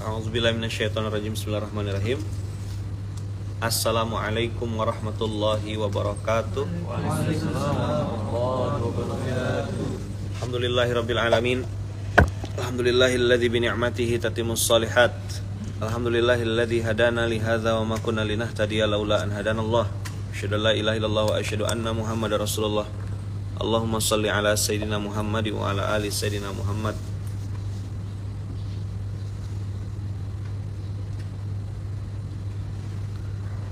A'udzubillahi minasyaitonirrajim. Bismillahirrahmanirrahim. Assalamualaikum warahmatullahi wabarakatuh. Alhamdulillahirabbil alamin. Alhamdulillahilladzi bi ni'matihi tatimmus shalihat. Alhamdulillahilladzi hadana li hadza wa ma kunna linahtadiya laula an hadanallah. Asyhadu an la ilaha illallah wa asyhadu anna Muhammadar Rasulullah. Allahumma shalli ala sayyidina Muhammad wa ala ali sayyidina Muhammad.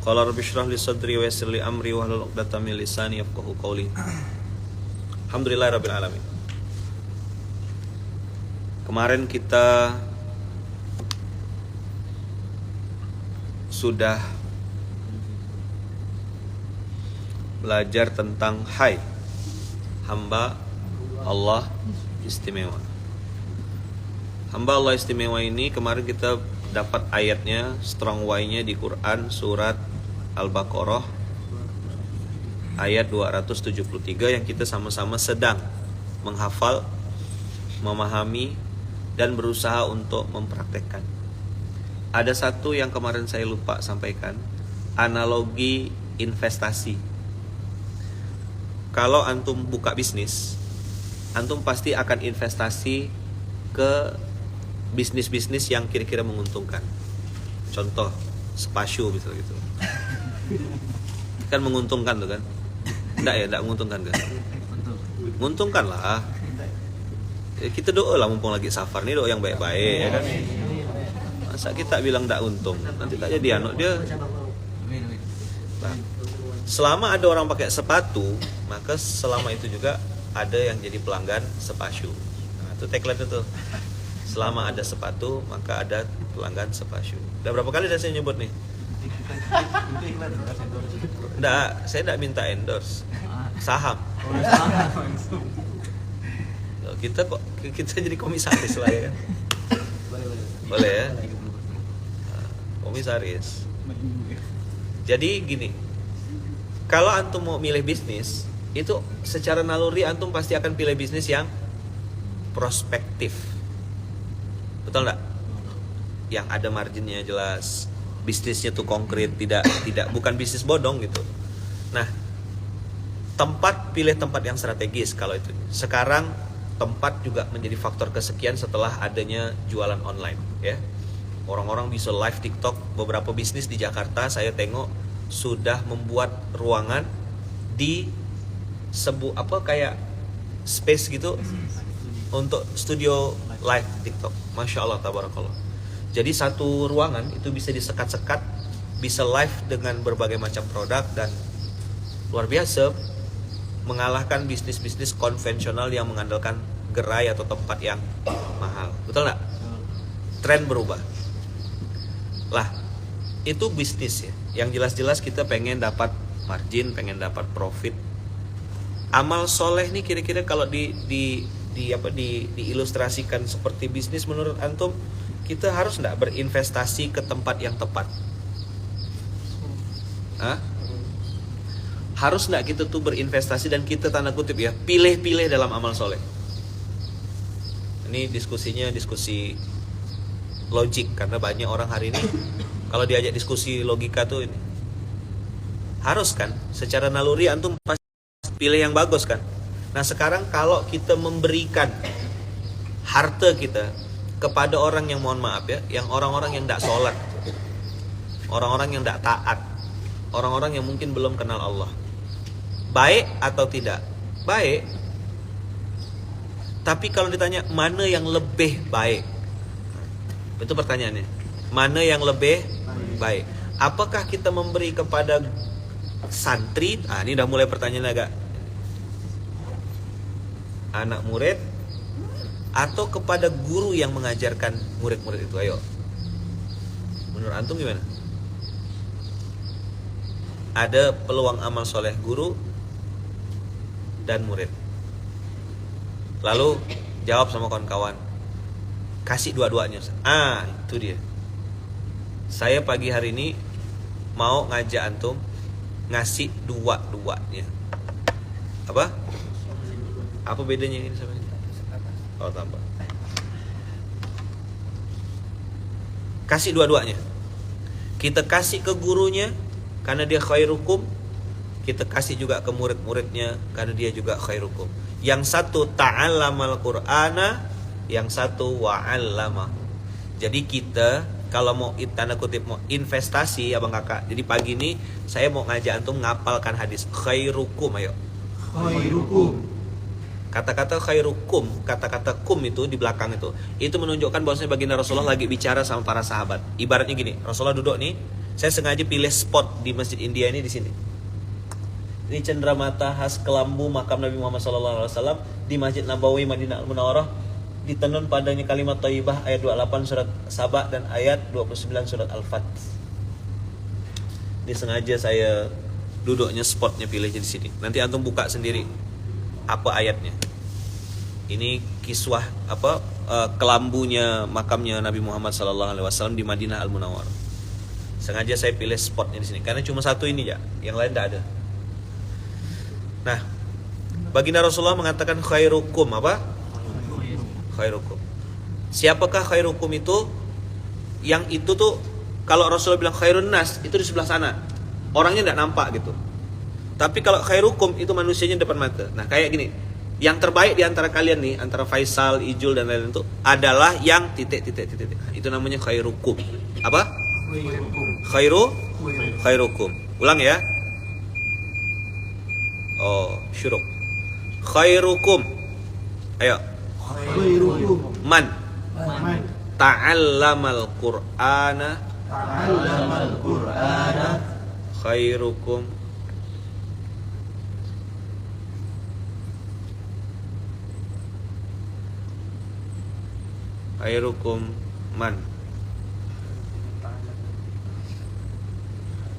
Qala rabbi shrah li sadri wa yassir li amri wahlul 'uqdatam min lisani yafqahu qawli. Alhamdulillahirabbil alamin. Kemarin kita sudah belajar tentang hamba Allah istimewa. Hamba Allah istimewa ini kemarin kita dapat ayatnya, strong Y-nya di Quran surat Al-Baqarah ayat 273 yang kita sama-sama sedang menghafal, memahami dan berusaha untuk mempraktekkan. Ada satu yang kemarin saya lupa sampaikan, analogi investasi. Kalau antum buka bisnis, antum pasti akan investasi ke bisnis-bisnis yang kira-kira menguntungkan. Contoh, spasiu misalnya gitu. Kan menguntungkan tuh kan? Enggak ya, enggak menguntungkan kan? Menguntungkan lah. Kita doa lah mumpung lagi safar nih, doa yang baik-baik ya kan. Masa kita bilang enggak untung, nanti tak jadi anak dia. Nah, selama ada orang pakai sepatu, maka selama itu juga ada yang jadi pelanggan sepatu. Nah, itu tagline itu. Selama ada sepatu, maka ada pelanggan sepatu. Udah berapa kali saya nyebut nih? Enggak, saya enggak minta endorse. Saham. Kita jadi komisaris lah ya. Boleh ya? Komisaris. Jadi gini, kalau antum mau milih bisnis, itu secara naluri antum pasti akan pilih bisnis yang prospektif. Betul enggak? Yang ada marginnya jelas, bisnisnya tuh konkret, tidak bukan bisnis bodong gitu. Nah, pilih tempat yang strategis kalau itu. Sekarang tempat juga menjadi faktor kesekian setelah adanya jualan online, ya. Orang-orang bisa live TikTok. Beberapa bisnis di Jakarta saya tengok sudah membuat ruangan di kayak space gitu untuk studio live TikTok. Masya Allah, tabarakallah. Jadi satu ruangan itu bisa disekat-sekat, bisa live dengan berbagai macam produk, dan luar biasa mengalahkan bisnis-bisnis konvensional yang mengandalkan gerai atau tempat yang mahal. Betul nggak? Tren berubah. Lah, itu bisnis ya. Yang jelas-jelas kita pengen dapat margin, pengen dapat profit. Amal soleh nih kira-kira kalau diilustrasikan seperti bisnis menurut antum, kita harus nggak berinvestasi ke tempat yang tepat? Hah? Harus nggak kita tuh berinvestasi dan kita tanda kutip ya, pilih-pilih dalam amal soleh? Ini diskusi logik, karena banyak orang hari ini kalau diajak diskusi logika tuh ini harus kan, secara naluri antum pasti pilih yang bagus kan. Nah sekarang kalau kita memberikan harta kita kepada orang yang, mohon maaf ya, yang orang-orang yang tidak sholat, orang-orang yang tidak taat, orang-orang yang mungkin belum kenal Allah, baik atau tidak? Baik. Tapi kalau ditanya mana yang lebih baik, itu pertanyaannya. Mana yang lebih baik? Apakah kita memberi kepada santri? Ini udah mulai pertanyaan agak anak murid, atau kepada guru yang mengajarkan murid-murid itu? Ayo, menurut antum gimana? Ada peluang amal soleh guru dan murid. Lalu jawab sama kawan-kawan, kasih dua-duanya. Itu dia. Saya pagi hari ini mau ngajak antum ngasih dua-duanya. Apa bedanya ini sama ini? Oh, tambah. Kasih dua-duanya. Kita kasih ke gurunya karena dia khairukum, kita kasih juga ke murid-muridnya karena dia juga khairukum. Yang satu ta'allamal Qur'ana, yang satu wa'allama. Jadi kita kalau mau tanda kutip mau investasi abang kakak. Jadi pagi ini saya mau ngajak antum ngapalkan hadis khairukum, ayo. Khairukum. Kata-kata khairukum, kata-kata kum itu di belakang itu menunjukkan bahwasanya baginda Rasulullah lagi bicara sama para sahabat. Ibaratnya gini, Rasulullah duduk nih, saya sengaja pilih spot di Masjid India ini di sini. Ini cenderamata khas kelambu makam Nabi Muhammad SAW di Masjid Nabawi Madinah Al-Munawwarah, ditenun padanya kalimat thayyibah ayat 28 surat Saba dan ayat 29 surat Al-Fat. Ini sengaja saya duduknya spotnya pilih di sini. Nanti antum buka sendiri apa ayatnya. Ini kiswah kelambunya makamnya Nabi Muhammad SAW di Madinah Al-Munawwarah. Sengaja saya pilih spotnya di sini karena cuma satu ini ya, yang lain tidak ada. Nah, baginda Rasulullah mengatakan khairukum apa? Khairukum. Siapakah khairukum itu? Yang itu tuh kalau Rasulullah bilang khairun nas itu di sebelah sana. Orangnya tidak nampak gitu. Tapi kalau khairukum itu manusianya depan mata. Nah kayak gini, yang terbaik di antara kalian nih, antara Faisal, Ijul dan lain-lain itu adalah yang titik. Itu namanya khairukum. Apa? Khairukum. Ulang ya. Oh, syuruk. Khairukum. Ayo. Khairukum. Man Man. ta'allamal Qur'ana. Ta'allamal Qur'ana. Khairukum. Khairukum man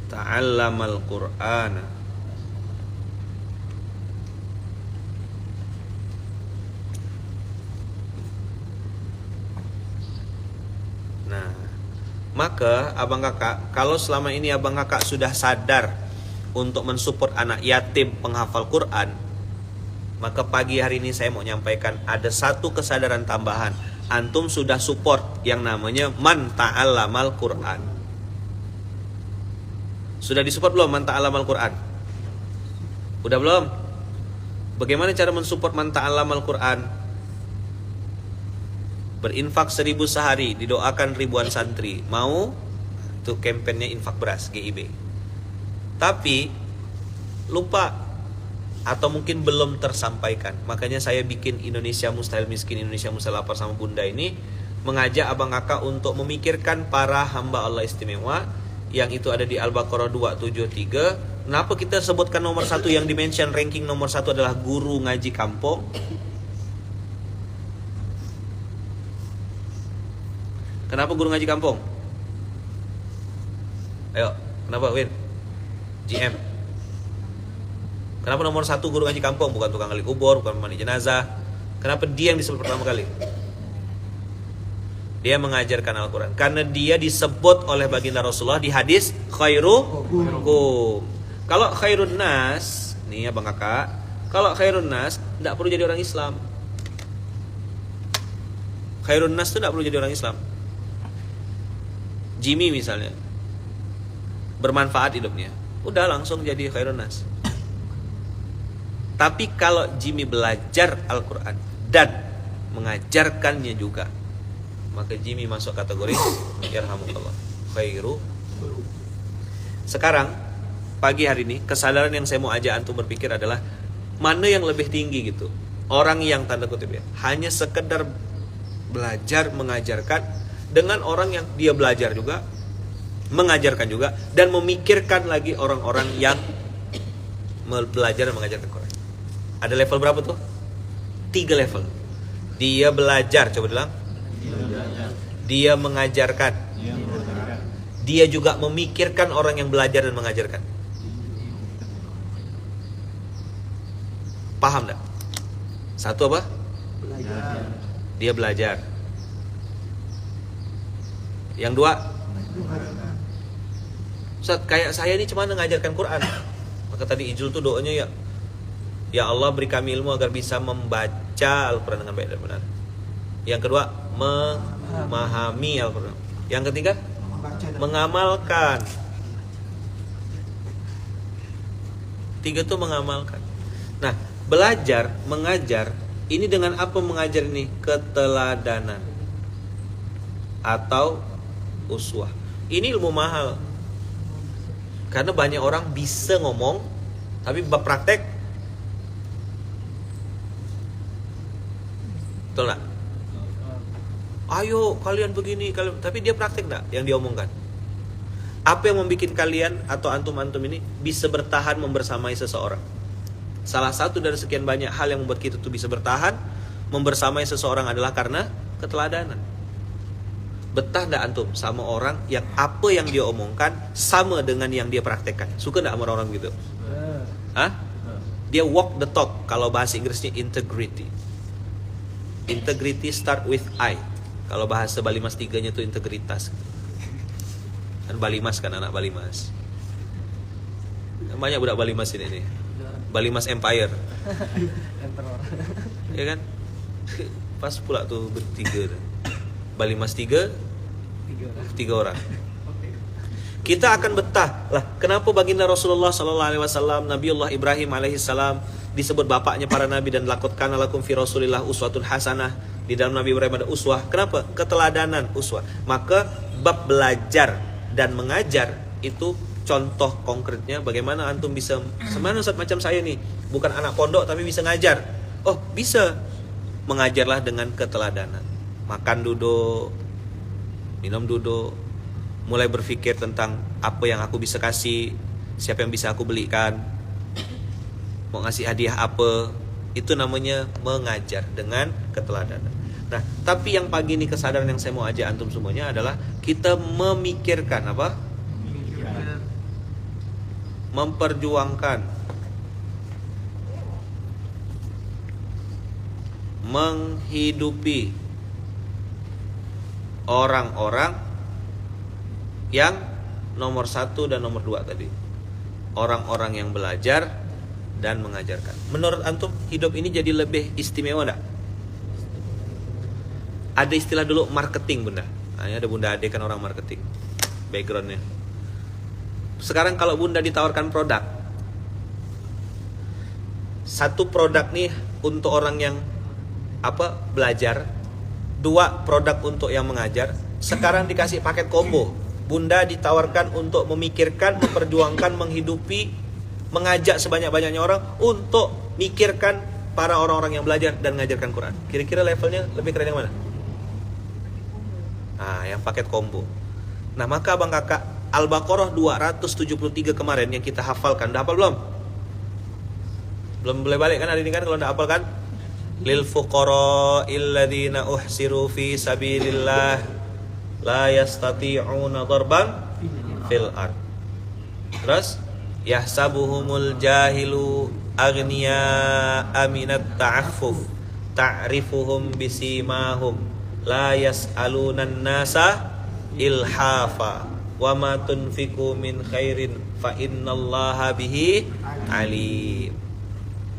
ta'allamal Qur'ana. Nah, maka abang kakak, kalau selama ini abang kakak sudah sadar untuk mensupport anak yatim penghafal Quran, maka pagi hari ini saya mau nyampaikan ada satu kesadaran tambahan. Antum sudah support yang namanya man ta'allamal Quran. Sudah disupport belum man ta'allamal Quran? Udah belum? Bagaimana cara mensupport man ta'allamal Quran? Berinfak 1000 sehari, didoakan ribuan santri. Mau? Itu kampanye infak beras GIB. Tapi lupa atau mungkin belum tersampaikan. Makanya saya bikin Indonesia Mustahil Miskin, Indonesia Mustahil Lapar sama Bunda ini, mengajak abang kakak untuk memikirkan para hamba Allah istimewa, yang itu ada di Al-Baqarah 273. Kenapa kita sebutkan nomor 1 yang dimention ranking nomor 1 adalah guru ngaji kampung? Kenapa guru ngaji kampung? Ayo, kenapa Win? GM. Kenapa nomor 1 guru ngaji kampung? Bukan tukang gali kubur, bukan mandi jenazah. Kenapa dia yang disebut pertama kali? Dia mengajarkan Al-Quran. Karena dia disebut oleh baginda Rasulullah di hadis khairukum. Kalau khairun nas, nih abang kakak, kalau khairun nas tidak perlu jadi orang Islam. Khairun nas itu tidak perlu jadi orang Islam. Jimmy misalnya, bermanfaat hidupnya, udah langsung jadi khairun nas. Tapi kalau Jimmy belajar Al-Quran dan mengajarkannya juga, maka Jimmy masuk kategori yarhamukallah khairu. Sekarang pagi hari ini kesadaran yang saya mau ajak antum berpikir adalah mana yang lebih tinggi gitu. Orang yang tanda kutip ya, hanya sekedar belajar mengajarkan, dengan orang yang dia belajar juga, mengajarkan juga, dan memikirkan lagi orang-orang yang belajar dan mengajarkan Quran. Ada level berapa tuh? 3 level. Dia belajar, coba bilang. Dia mengajarkan. Dia juga memikirkan orang yang belajar dan mengajarkan. Paham tak? Satu apa? Dia belajar. Yang 2, Ustaz, kayak saya ini cuma mengajarkan Quran. Maka tadi Ijul tuh doanya ya, ya Allah beri kami ilmu agar bisa membaca Al-Quran dengan baik dan benar. Yang kedua, memahami Al-Quran. Yang ketiga, Baca dan mengamalkan. 3 tuh mengamalkan. Nah, belajar, mengajar, ini dengan apa mengajar ini? Keteladanan atau uswah. Ini ilmu mahal. Karena banyak orang bisa ngomong, tapi bab praktek, betul nggak? Ayo kalian begini, kalian, tapi dia praktek nggak yang dia omongkan? Apa yang membuat kalian atau antum-antum ini bisa bertahan membersamai seseorang? Salah satu dari sekian banyak hal yang membuat kita tuh bisa bertahan membersamai seseorang adalah karena keteladanan. Betah nggak antum sama orang yang apa yang dia omongkan sama dengan yang dia praktekkan? Suka nggak sama orang gitu? Hah? Dia walk the talk. Kalau bahasa Inggrisnya integrity. Integrity start with I. Kalau bahasa Bali Mas 3-nya tuh integritas. Kan Balimas kan, anak Balimas. Banyak budak Balimas ini nih. Balimas Empire. Ya kan? Pas pula tuh bertiga. Balimas 3 orang. Kita akan betah. Lah, kenapa baginda Rasulullah sallallahu alaihi wasallam, Nabiullah Ibrahim alaihi salam disebut bapaknya para nabi dan lakot kana lakum fi Rasulillah uswatun hasanah. Di dalam Nabi Ibrahim ada uswah. Kenapa? Keteladanan uswah. Maka bab belajar dan mengajar itu contoh konkretnya bagaimana antum bisa semana saat macam saya nih, bukan anak pondok tapi bisa ngajar. Oh, bisa. Mengajarlah dengan keteladanan. Makan duduk, minum duduk, mulai berpikir tentang apa yang aku bisa kasih, siapa yang bisa aku belikan, mau ngasih hadiah apa. Itu namanya mengajar dengan keteladanan. Nah, tapi yang pagi ini kesadaran yang saya mau ajak antum semuanya adalah kita memikirkan apa? Memperjuangkan, menghidupi orang-orang yang nomor 1 dan nomor 2 tadi. Orang-orang yang belajar dan mengajarkan. Menurut antum hidup ini jadi lebih istimewa enggak? Ada istilah dulu marketing bunda. Nah, ada bunda Ade kan orang marketing backgroundnya. Sekarang kalau bunda ditawarkan produk, satu produk nih untuk orang yang apa belajar, 2 produk untuk yang mengajar. Sekarang dikasih paket combo. Bunda ditawarkan untuk memikirkan, memperjuangkan, menghidupi, mengajak sebanyak-banyaknya orang untuk mikirkan para orang-orang yang belajar dan mengajarkan Quran. Kira-kira levelnya lebih keren yang mana? Nah, yang paket combo. Nah, maka abang kakak, Al-Baqarah 273 kemarin yang kita hafalkan, udah hafal belum? Belum boleh balik kan hari ini kan kalau udah hafal kan? Lil fuqara'il ladzina uhsiru fi sabilillah la yastati'una darban fil ard. Terus yahsabuhumul jahilu aghniya aminat ta'affuf ta'rifuhum bisimahum la yas'alunan nasa ilhafa wa ma tunfiqu min khairin fa innallaha bihi alim.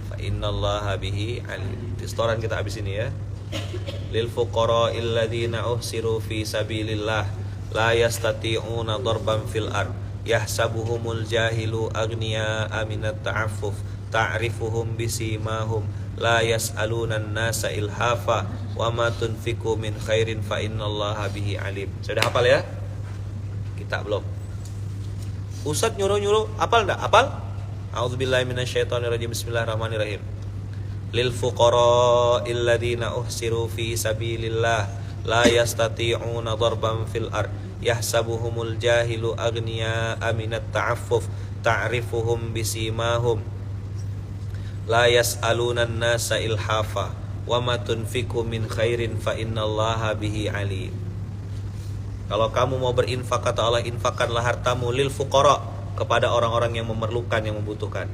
Fa innallaha bihi alim. Setoran kita habis ini ya. Lil fuqara'il ladzina uhsiru fi sabilillah la yastati'una darban fil ard yahsabuhumul jahilu aghniya aminat ta'affuf ta'rifuhum bisimahum la yas'alunan nasa ilhafa wa ma tunfiqu min khairin fa innallaha bihi alim. Sudah hafal ya? Kita belum. Ustaz nyuruh-nyuruh, hafal enggak? Hafal? A'udzubillahi minasyaitonirrajim. Bismillahirrahmanirrahim. Lil fuqara'il ladzina uhsiru fi sabilillah la yastati'una darban fil ard yahsabuhumul jahilu aghniya aminat ta'affuf ta'rifuhum bisimahum la yas'alunan nasa ilhafa wa ma tunfiqu min khairin fa innallaha bihi alim. Kalau kamu mau berinfak, kata Allah, infakkanlah hartamu lil fuqara, kepada orang-orang yang memerlukan, yang membutuhkan.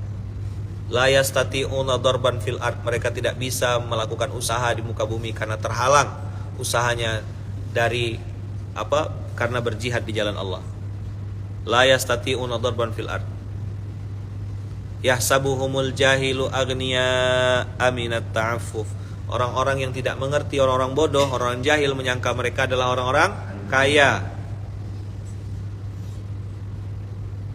La yastati'una darban fil ard, mereka tidak bisa melakukan usaha di muka bumi karena terhalang usahanya dari apa? Karena berjihad di jalan Allah. La yastati'una darban fil ard. Yahsabuhumul jahilu aghniya aminat ta'affuf. Orang-orang yang tidak mengerti, orang-orang bodoh, orang jahil menyangka mereka adalah orang-orang kaya.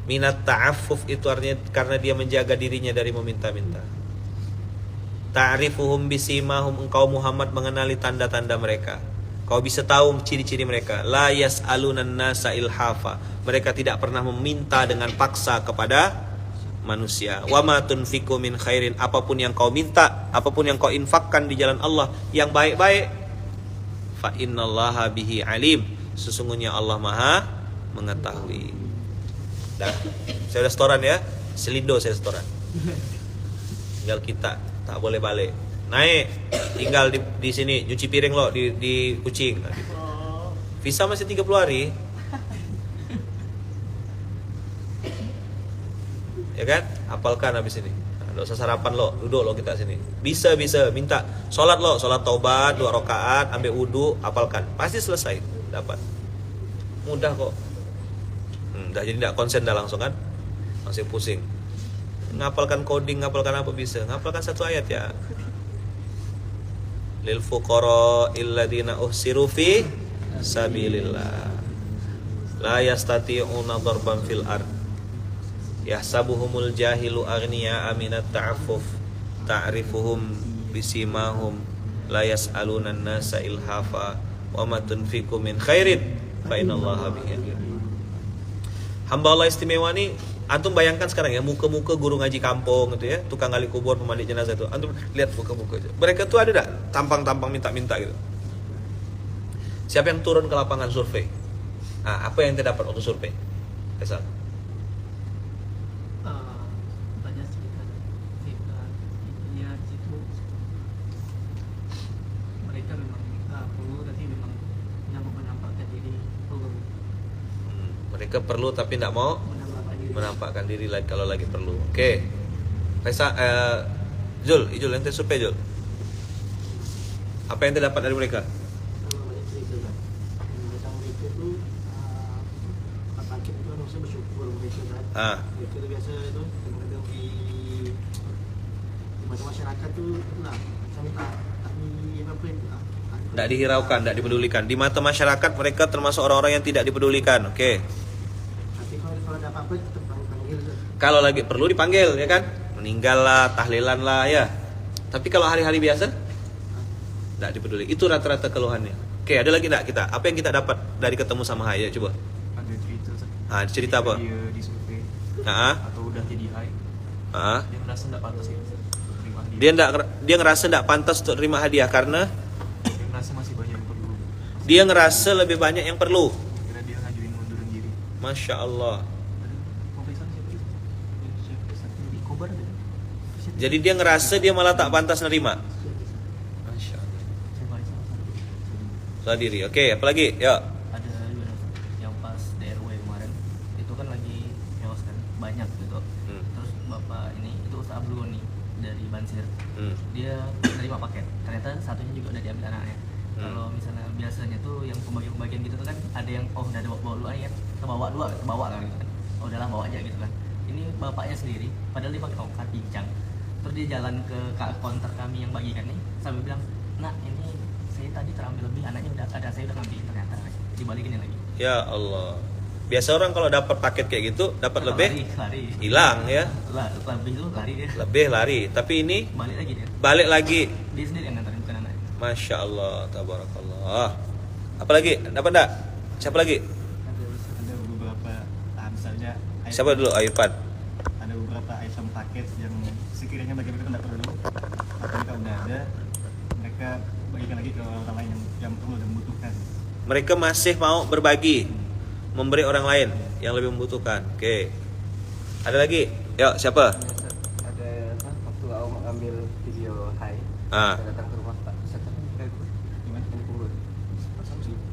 Minat ta'affuf itu artinya karena dia menjaga dirinya dari meminta-minta. Ta'rifuhum bisimahum, engkau Muhammad mengenali tanda-tanda mereka. Kau bisa tahu ciri-ciri mereka. La yas'alunan nasa ilhafa. Mereka tidak pernah meminta dengan paksa kepada manusia. Wa ma tunfiqu min khairin, apapun yang kau minta, apapun yang kau infakkan di jalan Allah yang baik-baik, fa innallaha bihi alim. Sesungguhnya Allah Maha mengetahui. Dah, saya udah setoran ya. Selindo saya setoran. Tinggal kita, tak boleh balik. Naik, tinggal di sini, nyuci piring lo di Kucing. Visa masih 30 hari. Ya kan? Hafalkan habis ini. Enggak usah sarapan lo, duduk lo kita sini. Bisa minta. Salat lo, salat taubat 2 rakaat, ambil wudu, hafalkan. Pasti selesai, dapat. Mudah kok. Udah jadi tidak konsen dah langsung kan? Masih pusing. Ngapalkan coding, ngapalkan apa bisa? Ngapalkan 1 ayat ya. Lil fuqara illadzina uhsiru fi sabilillah la yastati'una darban fil ard yahsabuhumul jahilu aghniya aminat ta'affuf ta'rifuhum bisimahum la yas'aluna an-nasa ilhafa wa ma tunfiqu min khairin fa innallaha bihi alim. Hamba Allah istimewa nih, antum bayangkan sekarang ya, muka-muka guru ngaji kampung gitu ya, tukang gali kubur, pemandi jenazah itu. Antum lihat muka-muka aja. Mereka tuh ada enggak tampang-tampang minta-minta gitu. Siapa yang turun ke lapangan survei? Nah, apa yang kita dapat waktu survei? Faisal. Banyak sekitar ya situ mereka memang perlu, tapi memang yang menampakkan diri perlu. Mereka perlu tapi tidak mau menampakkan diri lagi kalau lagi perlu. Oke. Faisal, Jul yang survei Jul. Apa yang terdapat dari mereka? Banyak cerita kan. Mereka itu paket itu kan harusnya bersyukur mereka kan. Mereka itu biasa itu kadang-kadang di macam masyarakat tuh lah tapi apa itu Tidak dihiraukan, tidak dipedulikan. Di mata masyarakat mereka termasuk orang-orang yang tidak dipedulikan. Oke. Tapi kalau ada apa-apa tetap panggil. Kalau lagi perlu dipanggil ya kan? Meninggal lah, tahlilan lah ya. Tapi kalau hari-hari biasa tidak dipeduli. Itu rata-rata keluhannya. Oke, ada lagi enggak kita? Apa yang kita dapat dari ketemu sama Hai? Ya, coba. Ada cerita. Cerita apa? Dia disurvei Atau udah jadi Hai. Dia merasa tidak pantas ya terima hadiah. Dia ngerasa tidak pantas untuk terima hadiah karena Dia merasa masih banyak yang perlu. dia ngerasa lebih banyak yang perlu. Kira dia ngajuin munduran diri. Masya Allah. Pemeriksaan siapa itu? Di Kobar ada. Jadi dia ngerasa dia malah tak pantas nerima. Masya Allah. Salah diri. Oke, apa lagi? Ya. Ada juga yang pas DRW kemarin itu kan lagi chaos kan banyak gitu. Terus bapak ini itu Ustaz Abdul nih dari Bansir, dia menerima paket, ternyata satunya juga udah diambil anaknya. Kalau misalnya biasanya tuh yang pembagian gitu tuh kan ada yang udah ada bawa dulu aja, terbawa kan gitu kan, udahlah bawa aja gitu kan. Ini bapaknya sendiri padahal dia pakai tongkat pincang, terus dia jalan ke counter kami yang bagikan nih sambil bilang, nak ini saya tadi terambil lebih, anaknya udah ada, saya udah ngambil, ternyata dibalikin lagi. Ya Allah. Biasa orang kalau dapat paket kayak gitu, dapat lebih lari. hilang ya. Lebih tuh lari dia. Lebih lari. Tapi ini Balik lagi dia. balik lagi. Dia sendiri yang nganterin, bukan anaknya. Masya Allah, tabarakallah. Apa lagi? Dapat enggak? Siapa lagi? Ada beberapa misalnya Siapa dulu? Irfan. ada beberapa item paket yang sekiranya bagi mereka tidak perlu atau mereka udah ada, mereka bagikan lagi ke orang lain yang perlu dan membutuhkan. Mereka masih mau berbagi, memberi orang lain yang lebih membutuhkan. Oke. Ada lagi? Yuk, siapa? Ada apa? Waktu aku mengambil video Hai, saya datang ke rumah Pak Ustaz Gimana? Punggur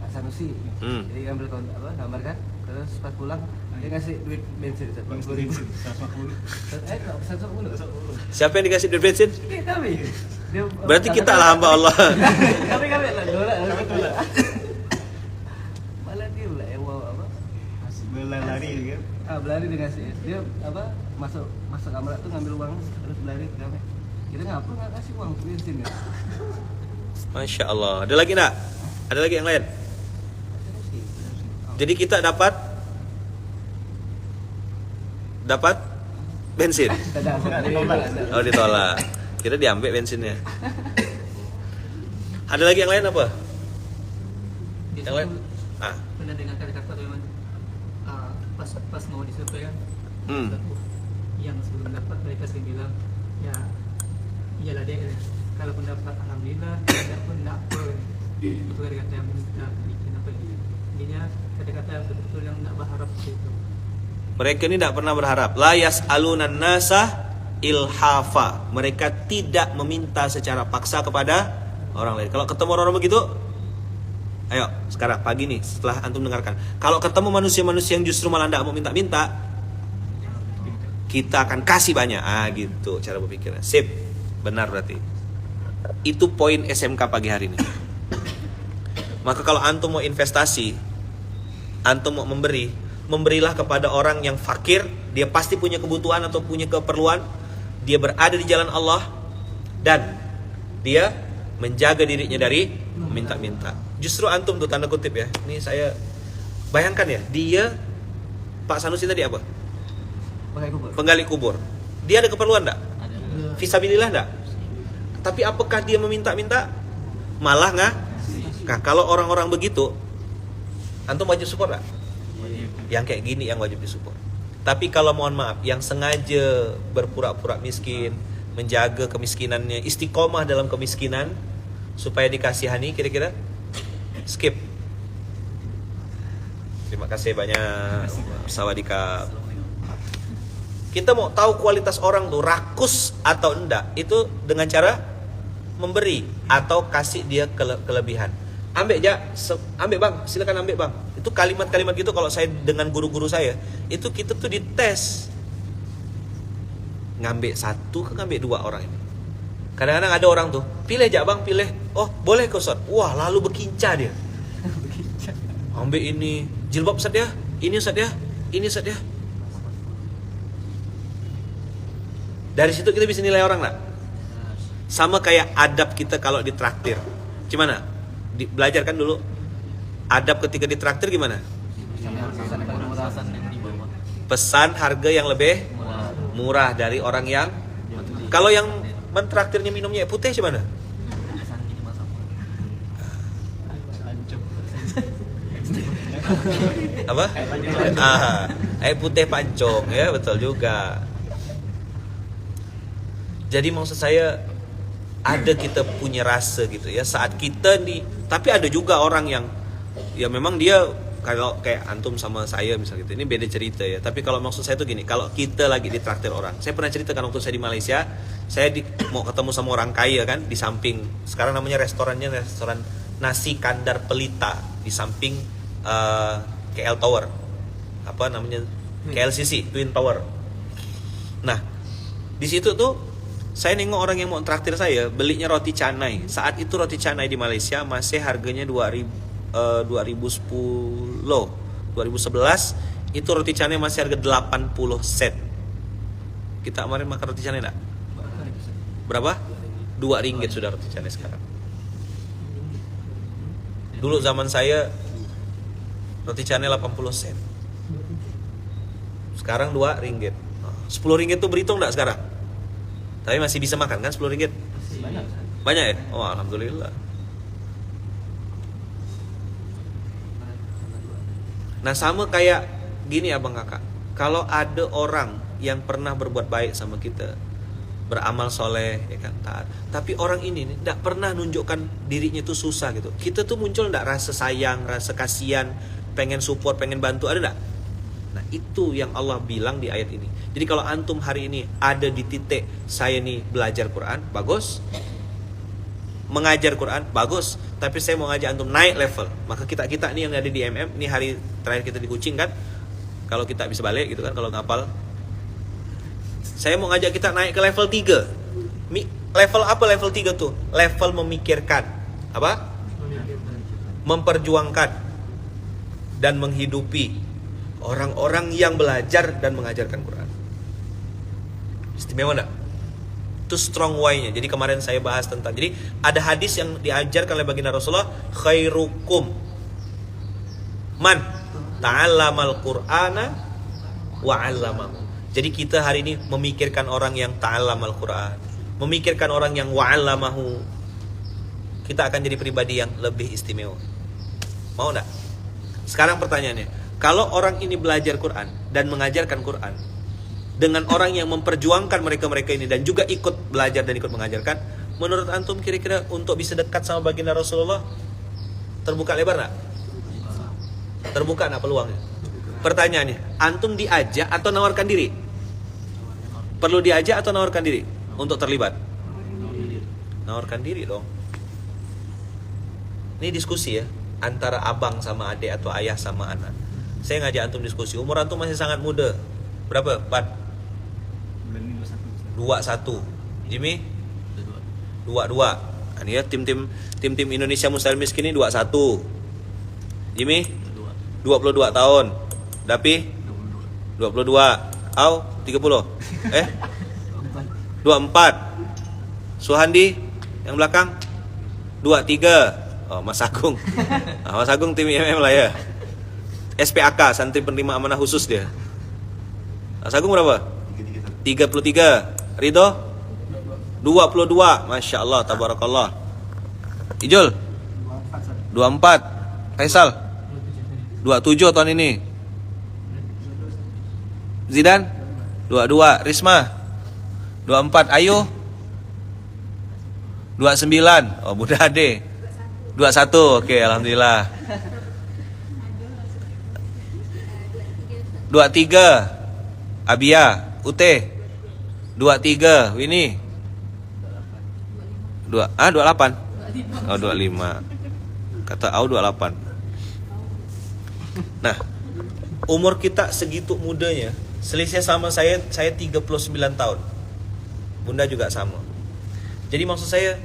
Pak Sanusi. Jadi ambil gambar kan, terus pas pulang dia ngasih duit bensin 50.000. 150. 150. Siapa yang dikasih duit bensin? Kami. Dia, Berarti kita lah hamba Allah. kami lah dola. Malah dia lah apa? Berlari kan. Berlari dia ngasih. Dia apa? Masuk kamar tuh ngambil uang terus berlari ke kami. Kita ngapa nggak kasih uang untuk bensin ya? Masya Allah. Ada lagi enggak? Ada lagi yang lain? Jadi kita dapat dapat bensin. Tidak. Oh, ditolak. Kira diambil bensinnya. Ada lagi yang lain apa? Yang lain? Ah. Pernah dengar kata-kata memang pas mau disurvei kan, yang sebelum dapat mereka sering bilang ya iyalah dia kalau pun dapat alhamdulillah, tidak pun tidak apa. Itu kata-kata yang kita bikin apa ini? Intinya kata-kata yang betul-betul yang tidak berharap itu. Mereka ini tidak pernah berharap. La yas'alunan nasa ilhafa. Mereka tidak meminta secara paksa kepada orang lain. Kalau ketemu orang begitu, ayo sekarang pagi nih setelah antum dengarkan. Kalau ketemu manusia-manusia yang justru malah tidak mau minta-minta, kita akan kasih banyak. Gitu cara berpikirnya. Sip, benar berarti. Itu poin SMK pagi hari ini. Maka kalau antum mau investasi, antum mau memberilah kepada orang yang fakir. Dia pasti punya kebutuhan atau punya keperluan. Dia berada di jalan Allah dan dia menjaga dirinya dari minta-minta. Justru antum tuh tanda kutip ya. Ini saya bayangkan ya, dia Pak Sanusi tadi apa? Penggali kubur. Dia ada keperluan enggak? Fisabilillah enggak? Tapi apakah dia meminta-minta? Malah enggak? Nah, kalau orang-orang begitu, antum wajib support enggak? Yang kayak gini yang wajib disupport. Tapi kalau mohon maaf, yang sengaja berpura-pura miskin, menjaga kemiskinannya, istiqomah dalam kemiskinan supaya dikasihani, kira-kira skip. Terima kasih banyak Sawadika. Kita mau tahu kualitas orang tuh rakus atau enggak, itu dengan cara memberi atau kasih dia kelebihan. Ambil bang, silakan ambil bang. Itu kalimat-kalimat gitu kalau saya dengan guru-guru saya, itu kita tuh dites. Ngambil satu ke ngambil dua orang ini. Kadang-kadang ada orang tuh, pilih aja bang, pilih. Oh boleh kok Ustaz. Wah lalu berkincah dia. Ambil ini, jilbab Ustaz ya, ini Ustaz ya, ini Ustaz ya. Dari situ kita bisa nilai orang nggak? Sama kayak adab kita kalau ditraktir. Gimana? Belajar kan dulu. Adab ketika ditraktir gimana? Pesan harga yang lebih murah dari orang yang. Kalau yang mentraktirnya minumnya putih gimana? Apa? Air putih pancong ya, betul juga. Jadi maksud saya ada kita punya rasa gitu ya saat kita tapi ada juga orang yang ya memang dia kalau kayak antum sama saya misal gitu, ini beda cerita ya. Tapi kalau maksud saya tuh gini, kalau kita lagi ditraktir orang, saya pernah ceritakan waktu saya di Malaysia, saya mau ketemu sama orang kaya kan di samping, sekarang namanya restoran Nasi Kandar Pelita di samping KL Tower, apa namanya KLCC Twin Tower. Nah di situ tuh saya nengok orang yang mau traktir saya belinya roti canai. Saat itu roti canai di Malaysia masih harganya 2011 itu roti canai masih harga 80 sen. Kita kemarin makan roti canai enggak? Berapa? 2 ringgit sudah roti canai sekarang. Dulu zaman saya roti canai 80 sen. Sekarang 2 ringgit. 10 ringgit tuh berhitung enggak sekarang? Tapi masih bisa makan kan 10 ringgit? Banyak ya? Oh alhamdulillah. Nah sama kayak gini abang kakak. Kalau ada orang yang pernah berbuat baik sama kita, beramal soleh ya kan, taat, tapi orang ini nih tidak pernah nunjukkan dirinya tuh susah gitu. Kita tuh muncul tidak rasa sayang, rasa kasihan, pengen support, pengen bantu, ada enggak? Nah itu yang Allah bilang di ayat ini. Jadi kalau antum hari ini ada di titik saya nih belajar Quran, bagus. Mengajar Quran, bagus. Tapi saya mau ngajak antum naik level. Maka kita nih yang ada di MM, ini hari terakhir kita di Kucing kan, kalau kita bisa balik gitu kan, kalau ngapal. Saya mau ngajak kita naik ke level 3. Level apa level 3 tuh? Level memikirkan. Apa? Memperjuangkan dan menghidupi orang-orang yang belajar dan mengajarkan Quran. Istimewa enggak? Itu strong why-nya. Jadi kemarin saya bahas tentang, jadi ada hadis yang diajarkan oleh baginda Rasulullah, khairukum man ta'allamal Qur'ana wa 'allamahu. Jadi kita hari ini memikirkan orang yang ta'allam Al-Quran, memikirkan orang yang wa'allamahu, kita akan jadi pribadi yang lebih istimewa. Mau enggak? Sekarang pertanyaannya, kalau orang ini belajar Quran dan mengajarkan Quran dengan orang yang memperjuangkan mereka-mereka ini dan juga ikut belajar dan ikut mengajarkan, menurut antum kira-kira untuk bisa dekat sama baginda Rasulullah terbuka lebar enggak? Terbuka enggak peluangnya? Pertanyaannya, antum diajak atau nawarkan diri? Perlu diajak atau nawarkan diri untuk terlibat? Nawarkan diri dong. Ini diskusi ya, antara abang sama adik atau ayah sama anak. Saya ngajak antum diskusi, umur antum masih sangat muda. Berapa, Pat? Bulan ini 21. 21. Jimmy? 22. Ini ya tim Indonesia Muslim Miskin ini 21. Jimmy? 22 tahun. Dapi? 22. Au? 30? 24. Suhandi? Yang belakang? 23. Oh, Mas Agung. Mas Agung tim IMM lah ya. SPAK, Santri Penerima Amanah Khusus dia. Mas Agung berapa? 33. Ridho? 22. Masya Allah, tabarakallah. Ijul? 24. Faisal? 27 tahun ini. Zidan? 22. Risma? 24. Ayu? 29. Oh, Bunda Ade. 21. Oke, alhamdulillah. 23. Abia, Ute. 23. Winnie. 28. Oh, 25. Kata Au 28. Nah, umur kita segitu mudanya, selisih sama saya 39 tahun. Bunda juga sama. Jadi maksud saya,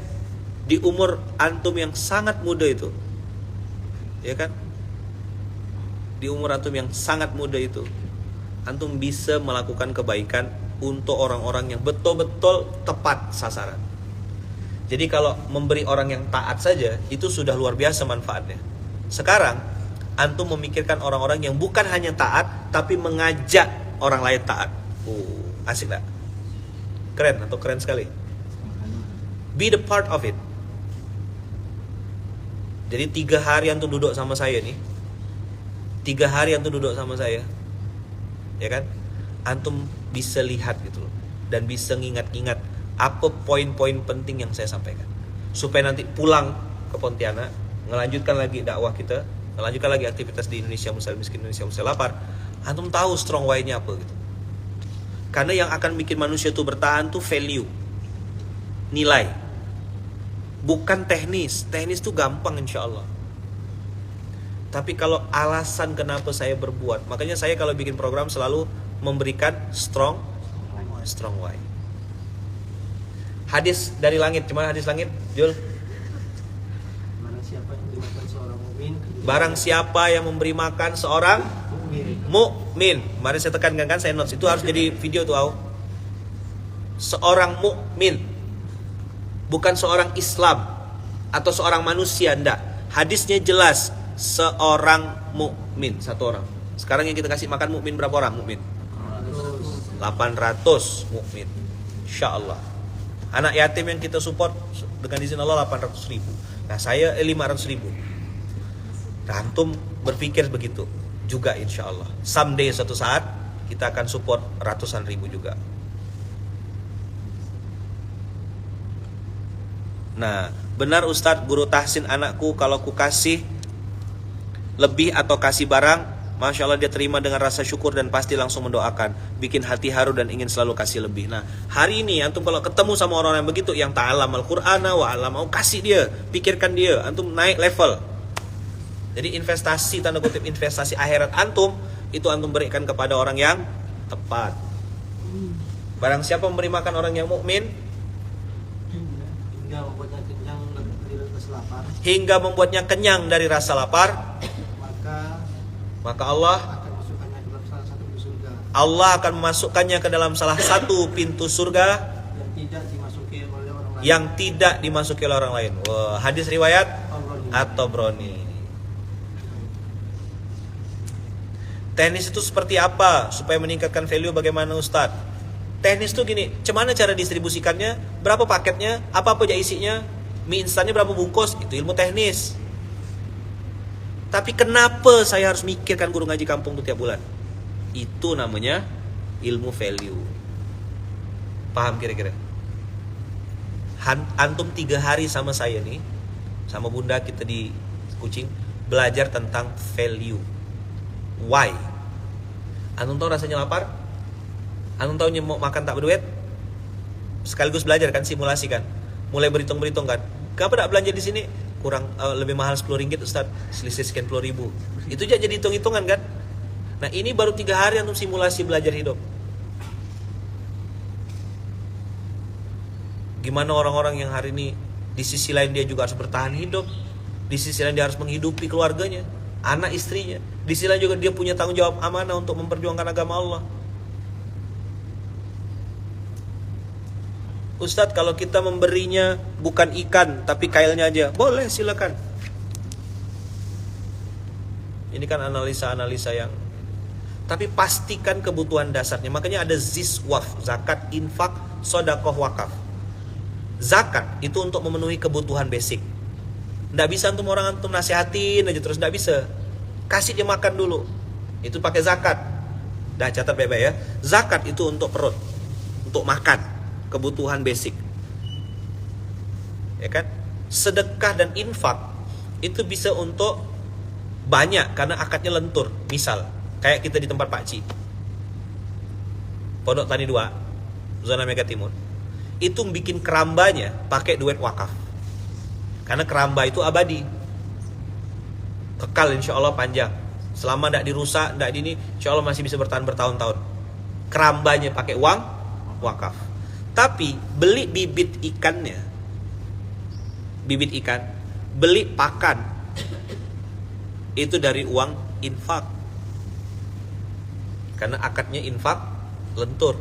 di umur antum yang sangat muda itu, ya kan? Di umur antum yang sangat muda itu, antum bisa melakukan kebaikan untuk orang-orang yang betul-betul tepat sasaran. Jadi kalau memberi orang yang taat saja, itu sudah luar biasa manfaatnya. Sekarang, antum memikirkan orang-orang yang bukan hanya taat, tapi mengajak orang lain taat. Asik gak? Keren atau keren sekali? Be the part of it. Jadi 3 hari antum duduk sama saya nih, 3 hari antum duduk sama saya, ya kan? Antum bisa lihat gitu loh, dan bisa ngingat-ngingat apa poin-poin penting yang saya sampaikan, supaya nanti pulang ke Pontianak, ngelanjutkan lagi dakwah kita, ngelanjutkan lagi aktivitas di Indonesia Muslim Miskin, Indonesia Muslim Lapar. Antum tahu strong why-nya apa gitu. Karena yang akan bikin manusia itu bertahan tuh value, nilai, bukan teknis. Teknis tuh gampang insya Allah. Tapi kalau alasan kenapa saya berbuat, makanya saya kalau bikin program selalu memberikan strong why. Hadis dari langit, gimana hadis langit, Jul? Barang siapa yang memberi makan seorang mukmin. Mari saya tekankan kan, saya notes itu harus jadi video tuh, Au. Seorang mukmin, bukan seorang Islam atau seorang manusia, enggak. Hadisnya jelas, seorang mukmin, satu orang. Sekarang yang kita kasih makan mukmin berapa orang mukmin? 800 mukmin. Insyaallah. Anak yatim yang kita support dengan izin Allah 800.000. Nah, saya 500.000. Nah, antum berpikir begitu juga insya Allah. Someday, suatu saat kita akan support ratusan ribu juga. Nah, benar Ustadz, guru tahsin anakku kalau ku kasih lebih atau kasih barang, Masya Allah dia terima dengan rasa syukur dan pasti langsung mendoakan, bikin hati haru dan ingin selalu kasih lebih. Nah, hari ini antum kalau ketemu sama orang yang begitu, yang ta'alam al-Qur'ana wa alam, mau kasih dia, pikirkan dia, antum naik level. Jadi investasi, tanda kutip investasi akhirat antum, itu antum berikan kepada orang yang tepat. Barang siapa memberi makan orang yang mukmin, hingga membuatnya kenyang dari rasa lapar, maka Allah akan memasukkannya ke dalam salah satu pintu surga yang tidak dimasuki oleh orang lain. Wah, hadis riwayat At-Tabrani. Teknis itu seperti apa supaya meningkatkan value, bagaimana Ustadz? Teknis tuh gini, cuman cara distribusikannya, berapa paketnya, apa aja isinya, mie instannya berapa bungkus, itu ilmu teknis. Tapi kenapa saya harus mikirkan guru ngaji kampung tuh tiap bulan? Itu namanya ilmu value. Paham kira-kira? Antum 3 hari sama saya nih, sama bunda kita di Kucing, belajar tentang value. Why? Antum tahu rasanya lapar? Antum tahu mau makan tak berduit? Sekaligus belajar kan, simulasi kan? Mulai berhitung-berhitung kan? Kenapa tak belanja di sini? Kurang lebih mahal 10 ringgit Ustaz, selisih sekian 10 ribu. Itu jadi hitung-hitungan kan? Nah ini baru 3 hari antum simulasi belajar hidup. Gimana orang-orang yang hari ini di sisi lain dia juga harus bertahan hidup, di sisi lain dia harus menghidupi keluarganya, anak istrinya, di sisi lain juga dia punya tanggung jawab amanah untuk memperjuangkan agama Allah. Ustadz, kalau kita memberinya bukan ikan tapi kailnya aja, boleh, silakan. Ini kan analisa-analisa yang, tapi pastikan kebutuhan dasarnya. Makanya ada ziswaf, zakat, infak, sodakoh, wakaf. Zakat itu untuk memenuhi kebutuhan basic. Nggak bisa antum orang antum nasihatin aja terus, nggak bisa. Kasih dia makan dulu. Itu pakai zakat. Dah catat baik-baik ya. Zakat itu untuk perut, untuk makan, kebutuhan basic. Ya kan? Sedekah dan infak itu bisa untuk banyak karena akadnya lentur. Misal, kayak kita di tempat Pak Ci, Pondok Tani 2, zona Mega Timur. Itu bikin kerambanya pakai duit wakaf. Karena keramba itu abadi, kekal insya Allah panjang. Selama tidak dirusak, tidak ini, insya Allah masih bisa bertahan bertahun-tahun. Kerambanya pakai uang wakaf. Tapi beli bibit ikannya, bibit ikan, beli pakan, itu dari uang infak. Karena akadnya infak lentur.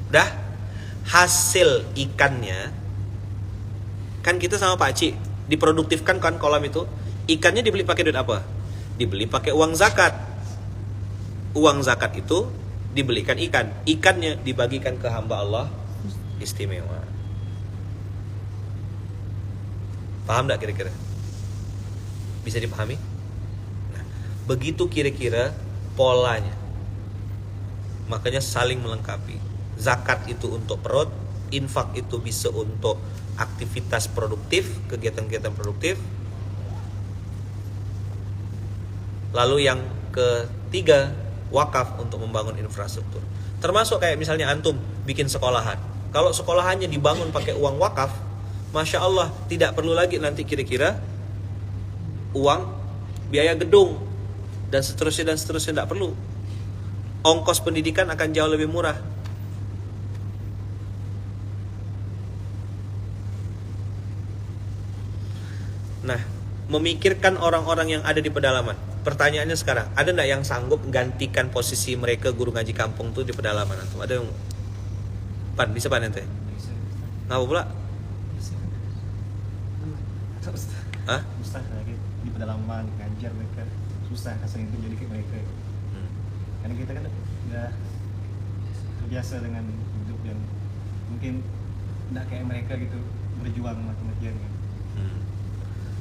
Dah, hasil ikannya kan kita sama Pak Ci diproduktifkan kan kolam itu. Ikannya dibeli pakai duit apa? Dibeli pakai uang zakat. Uang zakat itu dibelikan ikan. Ikannya dibagikan ke hamba Allah istimewa. Paham gak kira-kira? Bisa dipahami? Nah, begitu kira-kira polanya. Makanya saling melengkapi. Zakat itu untuk perut, infak itu bisa untuk aktivitas produktif, kegiatan-kegiatan produktif. Lalu yang ketiga, wakaf untuk membangun infrastruktur. Termasuk kayak misalnya antum bikin sekolahan. Kalau sekolahannya dibangun pakai uang wakaf, Masya Allah, tidak perlu lagi nanti kira-kira uang biaya gedung dan seterusnya tidak perlu. Ongkos pendidikan akan jauh lebih murah. Nah, memikirkan orang-orang yang ada di pedalaman. Pertanyaannya sekarang, ada enggak yang sanggup gantikan posisi mereka guru ngaji kampung tuh di pedalaman? Ada yang Pan, bisa Pan ente? Ngapa pula? Hah? Susah lagi di pedalaman ngajar mereka, susah rasanya itu jadi kayak mereka. Karena kita kan udah terbiasa dengan hidup yang mungkin tidak kayak mereka gitu, berjuang mati-matian gitu.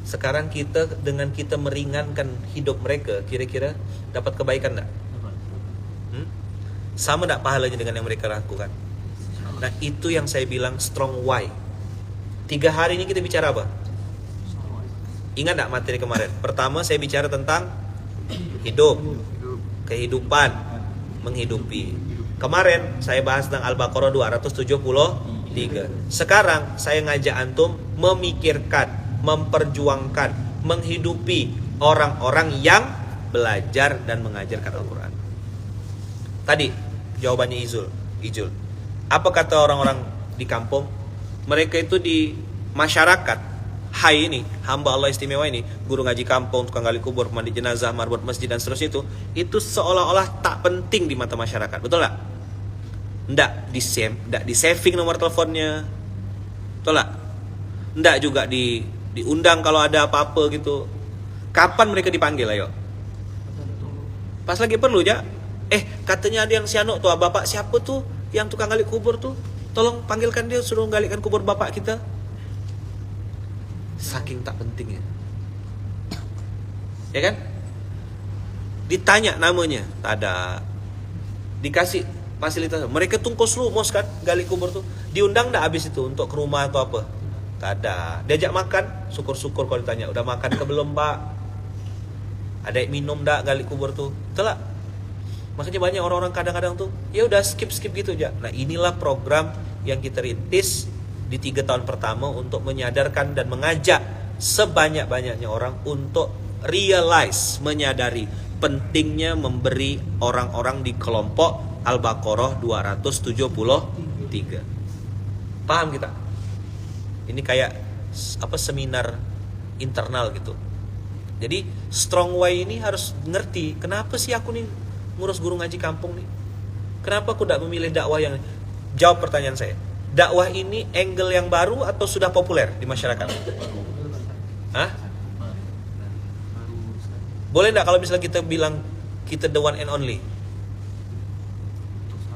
Sekarang kita dengan kita meringankan hidup mereka, kira-kira dapat kebaikan enggak? Sama enggak pahalanya dengan yang mereka lakukan? Nah, itu yang saya bilang strong why. 3 hari ini kita bicara apa? Ingat enggak materi kemarin? Pertama saya bicara tentang hidup, kehidupan, menghidupi. Kemarin saya bahas tentang Al-Baqarah 273. Sekarang saya ngajak antum memikirkan, memperjuangkan, menghidupi orang-orang yang belajar dan mengajarkan Al-Quran. Tadi jawabannya Ijul. Apa kata orang-orang di kampung? Mereka itu di masyarakat Hai ini, hamba Allah istimewa ini, guru ngaji kampung, tukang gali kubur, mandi jenazah, marbot masjid dan seterusnya itu seolah-olah tak penting di mata masyarakat. Betul gak? Nggak di saving nomor teleponnya. Betul gak? Nggak juga diundang kalau ada apa-apa gitu. Kapan mereka dipanggil, ayo? Pas lagi perlu ya. Katanya ada yang sianuk tuh, bapak siapa tuh yang tukang gali kubur tuh? Tolong panggilkan dia, suruh galikan kubur bapak kita. Saking tak pentingnya. Ya kan? Ditanya namanya, tak ada. Dikasih fasilitas. Mereka tuh koslumos kan, gali kubur tuh. Diundang nggak habis itu untuk ke rumah atau apa? Tak ada. Diajak makan, syukur-syukur kalau ditanya, udah makan ke belum pak? Ada yang minum nggak gali kubur tuh? Telah. Makanya banyak orang-orang kadang-kadang tuh, ya udah skip gitu aja. Nah inilah program yang kita rintis di 3 tahun pertama untuk menyadarkan dan mengajak sebanyak-banyaknya orang untuk realize, menyadari pentingnya memberi orang-orang di kelompok Al-Baqarah 273. Paham kita? Ini kayak seminar internal gitu. Jadi strong way ini harus ngerti, kenapa sih aku nih ngurus guru ngaji kampung nih? Kenapa aku tidak memilih dakwah yang... Jawab pertanyaan saya. Dakwah ini angle yang baru atau sudah populer di masyarakat? Hah? Boleh enggak kalau misalnya kita bilang kita the one and only?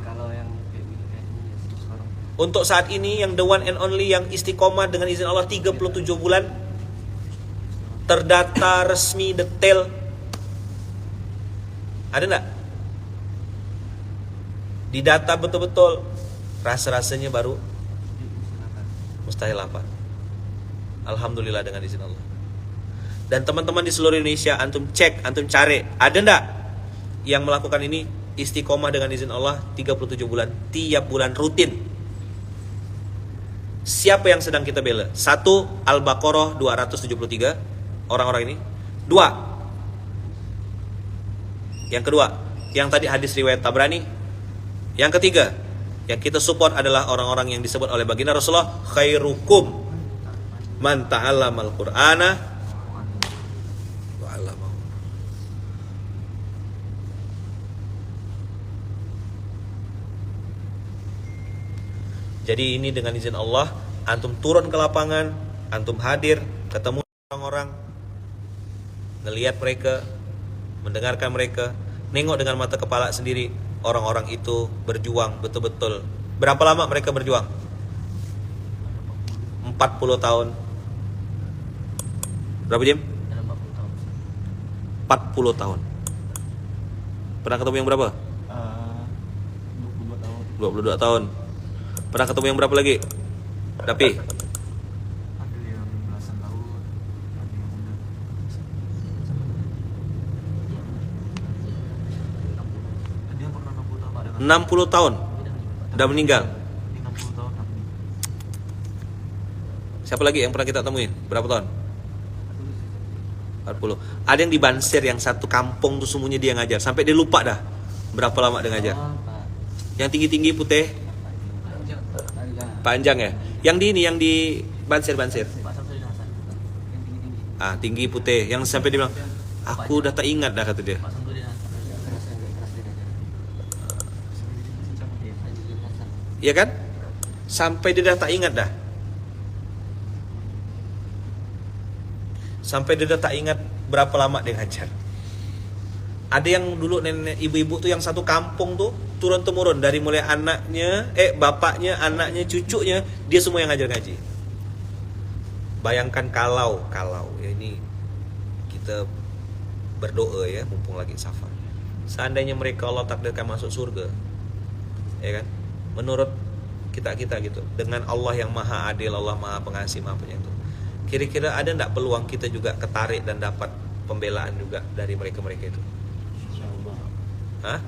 Kalau yang kayak gini kayaknya sekarang. Untuk saat ini yang the one and only yang istiqomah dengan izin Allah 37 bulan, terdata resmi detail, ada enggak? Didata betul-betul, rasa-rasanya baru mustahil apa? Alhamdulillah dengan izin Allah. Dan teman-teman di seluruh Indonesia, antum cek, antum cari, ada enggak yang melakukan ini istiqomah dengan izin Allah 37 bulan, tiap bulan rutin? Siapa yang sedang kita bela? 1. Al-Baqarah 273, orang-orang ini. 2. Yang kedua, yang tadi hadis riwayat Tabrani. Yang ketiga, yang kita support adalah orang-orang yang disebut oleh baginda Rasulullah, khairukum man ta'allamal Qur'ana wa 'allamahu. Jadi ini dengan izin Allah, antum turun ke lapangan, antum hadir, ketemu orang-orang, ngelihat mereka, mendengarkan mereka, nengok dengan mata kepala sendiri. Orang-orang itu berjuang betul-betul. Berapa lama mereka berjuang? 40 tahun. Berapa jam? 40 tahun. 40 tahun. Pernah ketemu yang berapa? 22 tahun. 22 tahun. Pernah ketemu yang berapa lagi? Tapi Ada yang belasan tahun, ada yang udah 60 tahun udah meninggal. 60 tahun. Siapa lagi yang pernah kita temuin? Berapa tahun? 40. Ada yang di Bansir yang satu kampung tuh semuanya dia ngajar, sampai dia lupa dah berapa lama dia ngajar. Yang tinggi-tinggi putih, panjang ya. Yang di ini, yang di Bansir. Pak Samsudin Hasan. Tinggi putih, yang sampai dia bilang, aku udah tak ingat dah, kata dia. Pak Samsudin Hasan. Iya kan? Sampai dia dah tak ingat dah. Sampai dia dah tak ingat berapa lama dia ngajar. Ada yang dulu nenek ibu-ibu tuh yang satu kampung tuh turun temurun dari mulai anaknya, bapaknya, anaknya, cucunya, dia semua yang ngajar ngaji. Bayangkan kalau ya ini kita berdoa ya, mumpung lagi safar. Seandainya mereka Allah takdirkan masuk surga, ya kan? Menurut kita gitu, dengan Allah yang maha adil, Allah maha pengasih, maha penyayang, kira-kira ada enggak peluang kita juga ketarik dan dapat pembelaan juga dari mereka itu? Hah?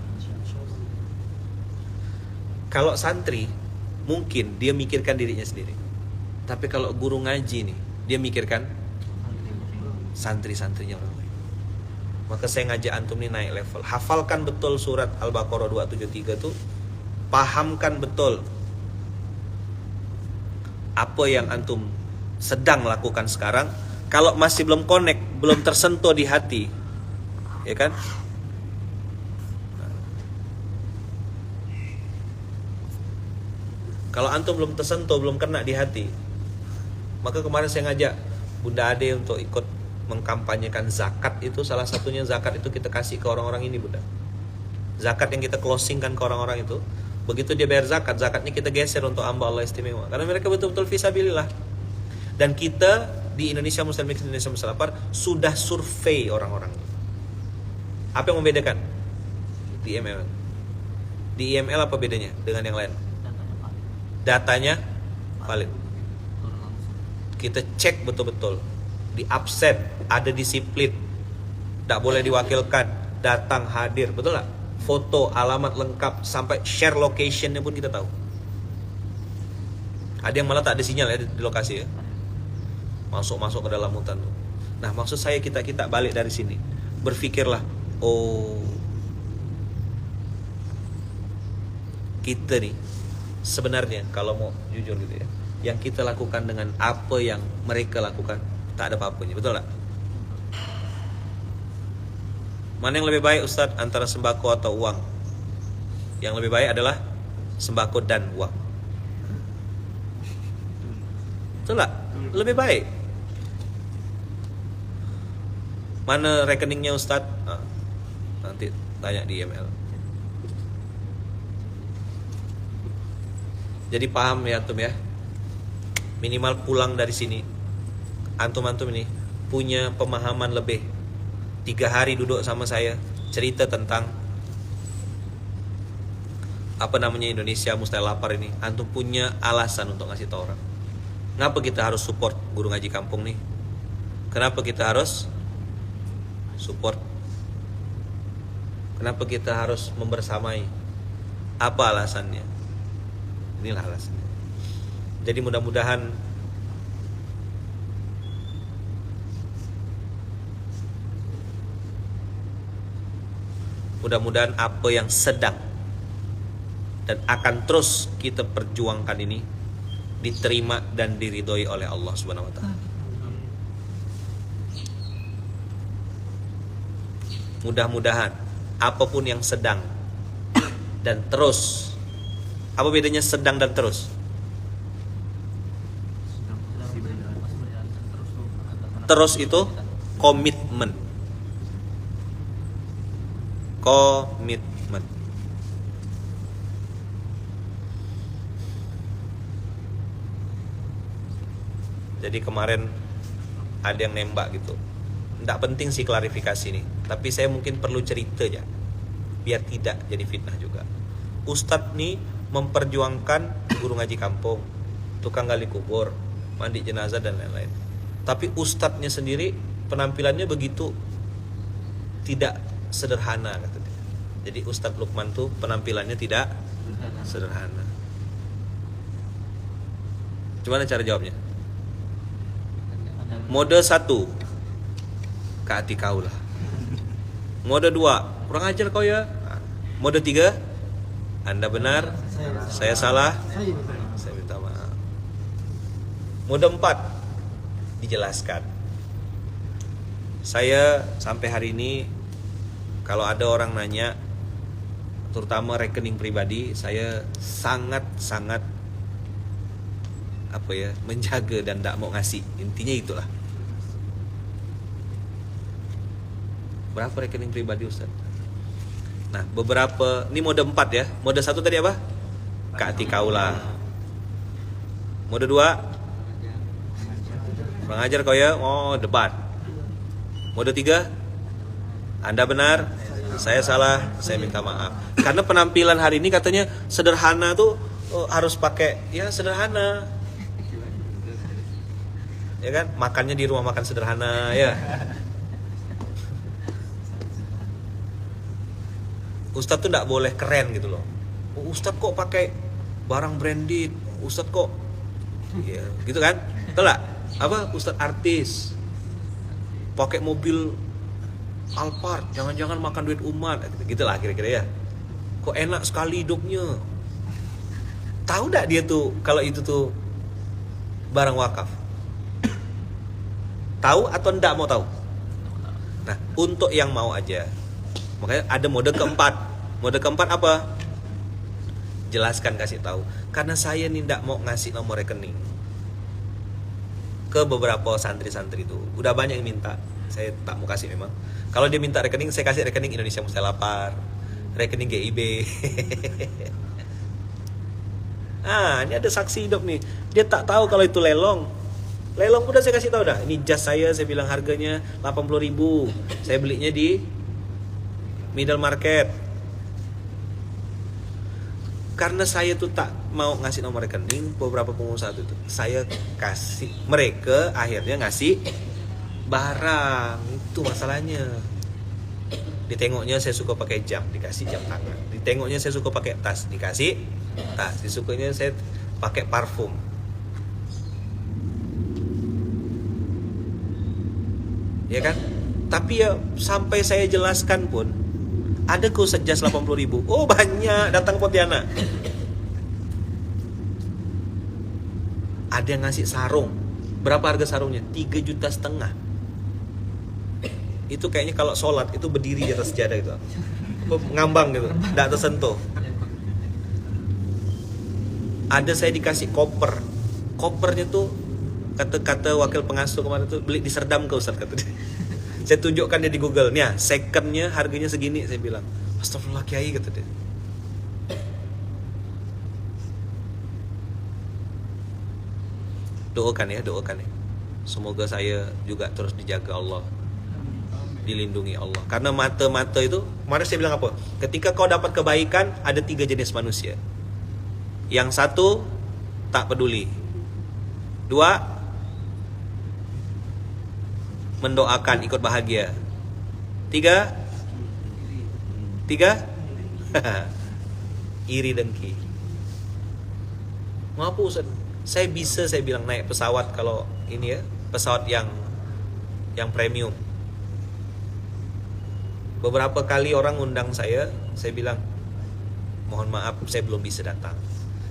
Kalau santri mungkin dia mikirkan dirinya sendiri, tapi kalau guru ngaji nih, dia mikirkan santri-santrinya orang lain. Maka saya ngajak antum nih naik level, hafalkan betul surat Al-Baqarah 273 tuh, pahamkan betul apa yang antum sedang lakukan sekarang. Kalau masih belum connect, belum tersentuh di hati, ya kan? Kalau antum belum tersentuh, belum kena di hati, maka kemarin saya ngajak Bunda Ade untuk ikut mengkampanyekan zakat itu, salah satunya zakat itu kita kasih ke orang-orang ini, Bunda. Zakat yang kita closingkan ke orang-orang itu, begitu dia bayar zakat, zakatnya kita geser untuk hamba Allah istimewa, karena mereka betul-betul fisabilillah. Dan kita di Indonesia Muslim Mix, Indonesia Musafar sudah survei orang-orang. Apa yang membedakan di IML? Di IML apa bedanya dengan yang lain? Datanya valid. Turun langsung. Kita cek betul-betul, di absen, ada disiplin, tidak boleh diwakilkan, datang hadir, betul nggak? Foto, alamat lengkap, sampai share locationnya pun kita tahu. Ada yang malah tak ada sinyal ya di lokasi ya, masuk ke dalam hutan tuh. Nah, maksud saya kita balik dari sini, berpikirlah, oh, kita nih sebenarnya kalau mau jujur gitu ya, yang kita lakukan dengan apa yang mereka lakukan tak ada apa-apanya, betul tak? Mana yang lebih baik Ustadz antara sembako atau uang? Yang lebih baik adalah sembako dan uang, betul tak? Lebih baik. Mana rekeningnya Ustadz? Nanti tanya di email. Jadi paham ya antum ya, minimal pulang dari sini antum-antum ini punya pemahaman lebih. 3 hari duduk sama saya, cerita tentang apa namanya Indonesia Mustahil Lapar ini, antum punya alasan untuk ngasih tahu orang. Kenapa kita harus support guru ngaji kampung nih? Kenapa kita harus support? Kenapa kita harus membersamai? Apa alasannya? Inilah alasannya. Jadi mudah-mudahan apa yang sedang dan akan terus kita perjuangkan ini diterima dan diridhoi oleh Allah Subhanahu wa taala. Mudah-mudahan apapun yang sedang dan terus. Apa bedanya sedang dan terus? Terus itu komitmen. Komitmen. Jadi kemarin ada yang nembak gitu. Nggak penting sih klarifikasi nih, tapi saya mungkin perlu cerita aja biar tidak jadi fitnah juga. Ustadz nih memperjuangkan guru ngaji kampung, tukang gali kubur, mandi jenazah dan lain-lain. Tapi ustadznya sendiri penampilannya begitu tidak sederhana katanya. Jadi Ustadz Lukman tuh penampilannya tidak sederhana. Gimana cara jawabnya? Mode 1, ke hati kau lah. Mode 2, kurang ajar kau ya. Mode 3, Anda benar, saya salah, saya minta maaf. Mode 4, dijelaskan. Saya sampai hari ini kalau ada orang nanya, terutama rekening pribadi, saya sangat menjaga dan tidak mau ngasih. Intinya itulah. Berapa rekening pribadi Ustaz? Nah, beberapa, ini mode 4 ya. Mode 1 tadi apa? Ka'ati kaula. Mode 2, kurang ajar kau ya. Oh, debat. Mode 3, Anda benar, saya salah, saya minta maaf. Karena penampilan hari ini katanya sederhana tuh harus pakai ya sederhana. Ya kan? Makannya di rumah makan sederhana ya. Ustadz tuh gak boleh keren gitu loh. Ustadz kok pakai barang branded, Ustadz kok ya, gitu kan? Betul gak? Apa? Ustadz artis pakai mobil Alphard, jangan-jangan makan duit umat, gitu lah kira-kira ya. Kok enak sekali hidupnya. Tahu gak dia tuh kalau itu tuh barang wakaf? Tahu atau ndak mau tahu? Nah, untuk yang mau aja. Makanya ada mode keempat. Mode keempat apa? Jelaskan, kasih tahu. Karena saya nih ndak mau ngasih nomor rekening ke beberapa santri-santri itu. Udah banyak yang minta. Saya tak mau kasih memang. Kalau dia minta rekening, saya kasih rekening Indonesia Mustalapar, rekening GIB. Ini ada saksi hidup nih. Dia tak tahu kalau itu lelong. Lelong udah saya kasih tahu dah. Ini jas saya bilang harganya 80.000. Saya belinya di middle market. Karena saya tuh tak mau ngasih nomor rekening beberapa pengusaha itu. Saya kasih, mereka akhirnya ngasih barang. Itu masalahnya. Ditengoknya saya suka pakai jam, dikasih jam tangan. Ditengoknya saya suka pakai tas, dikasih tas. Disukanya saya pakai parfum. Ya kan? Tapi ya sampai saya jelaskan pun, ada kok sejas 80.000. Oh banyak, datang Pontianak. Ada yang ngasih sarung. Berapa harga sarungnya? 3,5 juta. Itu kayaknya kalau sholat itu berdiri di atas sejadah gitu, ngambang gitu, tidak tersentuh. Ada saya dikasih koper. Kopernya tuh kata wakil pengasuh kemarin tuh beli di Serdam ke Ustaz kata dia. Saya tunjukkan dia di Google. Nih, secondnya harganya segini. Saya bilang, astagfirullah Kiai kata dia. Doakan ya. Semoga saya juga terus dijaga Allah, dilindungi Allah. Karena mata-mata itu, kemarin saya bilang apa? Ketika kau dapat kebaikan, ada 3 jenis manusia. Yang satu, tak peduli. 2, mendoakan ikut bahagia. 3, iri dengki. Ngapa Ustaz? Saya bilang naik pesawat kalau ini ya, pesawat yang premium. Beberapa kali orang undang saya bilang, mohon maaf saya belum bisa datang.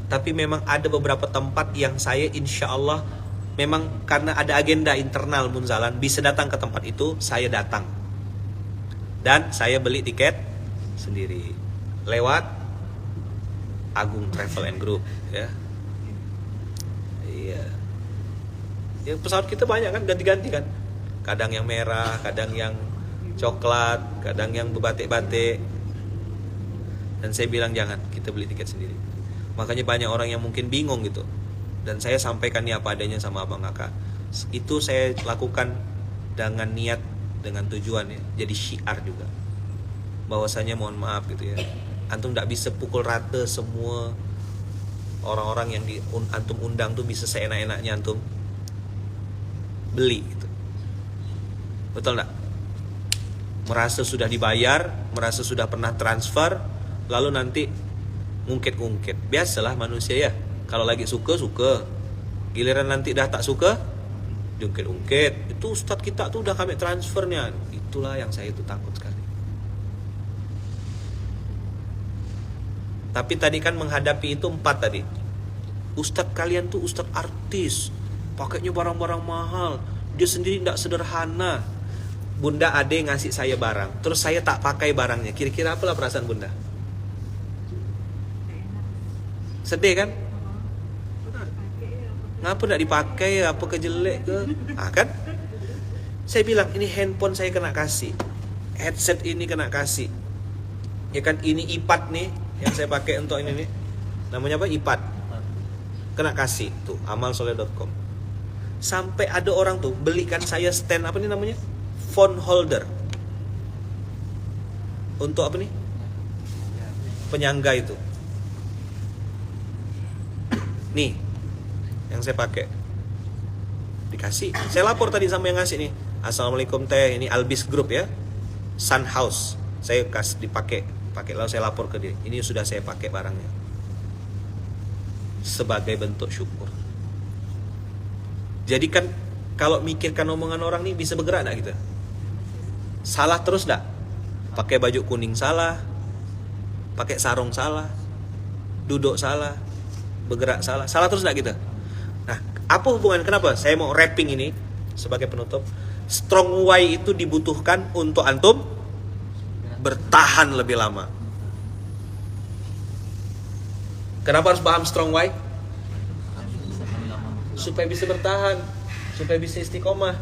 Tapi memang ada beberapa tempat yang saya insya Allah memang karena ada agenda internal Munzalan bisa datang ke tempat itu, saya datang. Dan saya beli tiket sendiri lewat Agung Travel and Group ya. Iya. Ya pesawat kita banyak kan, ganti-ganti kan. Kadang yang merah, kadang yang coklat, kadang yang berbatik-batik. Dan saya bilang jangan, kita beli tiket sendiri. Makanya banyak orang yang mungkin bingung gitu. Dan saya sampaikan apa adanya sama abang kakak. Itu saya lakukan dengan niat, dengan tujuan ya, jadi syiar juga. Bahwasanya mohon maaf gitu ya, antum tidak bisa pukul rata semua orang-orang yang antum undang tuh bisa seenak-enaknya antum beli gitu. Betul enggak? Merasa sudah dibayar, merasa sudah pernah transfer, lalu nanti ngungkit-ngungkit. Biasalah manusia ya. Kalau lagi suka, giliran nanti dah tak suka, diungkit-ungkit. Itu ustadz kita tuh udah kami transfernya. Itulah yang saya itu takut sekali. Tapi tadi kan menghadapi itu 4 tadi. Ustadz kalian tuh ustadz artis, pakainya barang-barang mahal, dia sendiri tidak sederhana. Bunda ade ngasih saya barang, terus saya tak pakai barangnya. Kira-kira apalah perasaan bunda? Sedih kan? Ngapa tidak dipakai? Apa kejelek ke? Kan? Saya bilang ini handphone saya kena kasih, headset ini kena kasih. Ya kan, ini iPad nih yang saya pakai untuk ini nih. Namanya apa? iPad. Kena kasih tuh, amalsoleh.com. Sampai ada orang tuh belikan saya stand apa nih namanya? Phone holder. Untuk apa nih? Penyangga itu. Nih, yang saya pakai. Dikasih. Saya lapor tadi sama yang ngasih nih. Assalamualaikum teh, ini Albis Group ya. Sun House. Saya kasih dipakai. Lalu saya lapor ke dia. Ini sudah saya pakai barangnya. Sebagai bentuk syukur. Jadi kan kalau mikirkan omongan orang nih bisa bergerak enggak gitu? Salah terus enggak? Pakai baju kuning salah. Pakai sarung salah. Duduk salah. Bergerak salah. Salah terus enggak gitu? Nah, apa hubungan? Kenapa saya mau wrapping ini sebagai penutup? Strong why itu dibutuhkan untuk antum bertahan lebih lama. Kenapa harus paham strong why? Supaya bisa bertahan, supaya bisa istiqomah.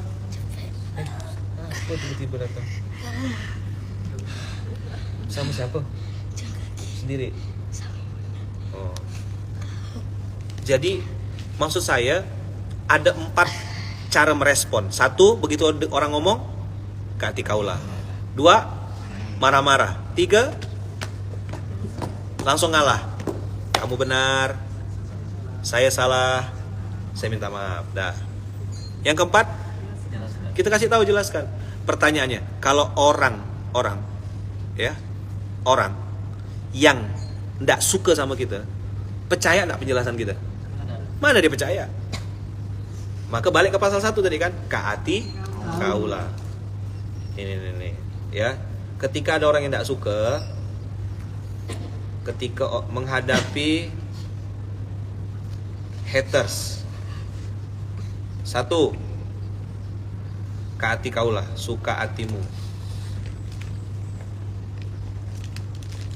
Kok tiba-tiba datang? Sama siapa? Sendiri. Oh. Jadi maksud saya ada 4 cara merespon. 1, begitu orang ngomong ke hati kaulah. 2, marah-marah. 3, langsung ngalah. Kamu benar, saya salah, saya minta maaf. Dah. Yang keempat, kita kasih tahu, jelaskan. Pertanyaannya, kalau orang ya, orang yang tidak suka sama kita, percaya nggak penjelasan kita? Mana dia percaya? Maka balik ke pasal 1 tadi kan, kaati kaulah. Ini ya. Ketika ada orang yang tidak suka, ketika menghadapi haters, 1, kaati kaulah, suka hatimu.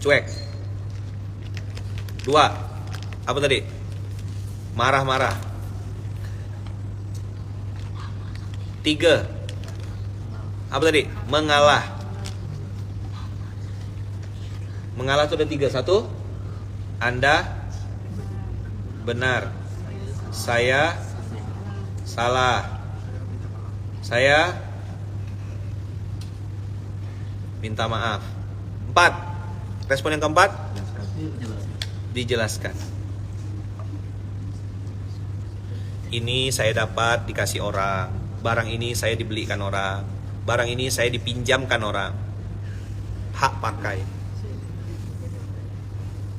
Cuek. 2, apa tadi? Marah-marah. 3, apa tadi? Mengalah. Mengalah itu ada 3. 1, Anda benar, saya salah, saya minta maaf. 4, respon yang keempat, dijelaskan. Ini saya dapat dikasih orang, barang ini saya dibelikan orang, barang ini saya dipinjamkan orang, hak pakai.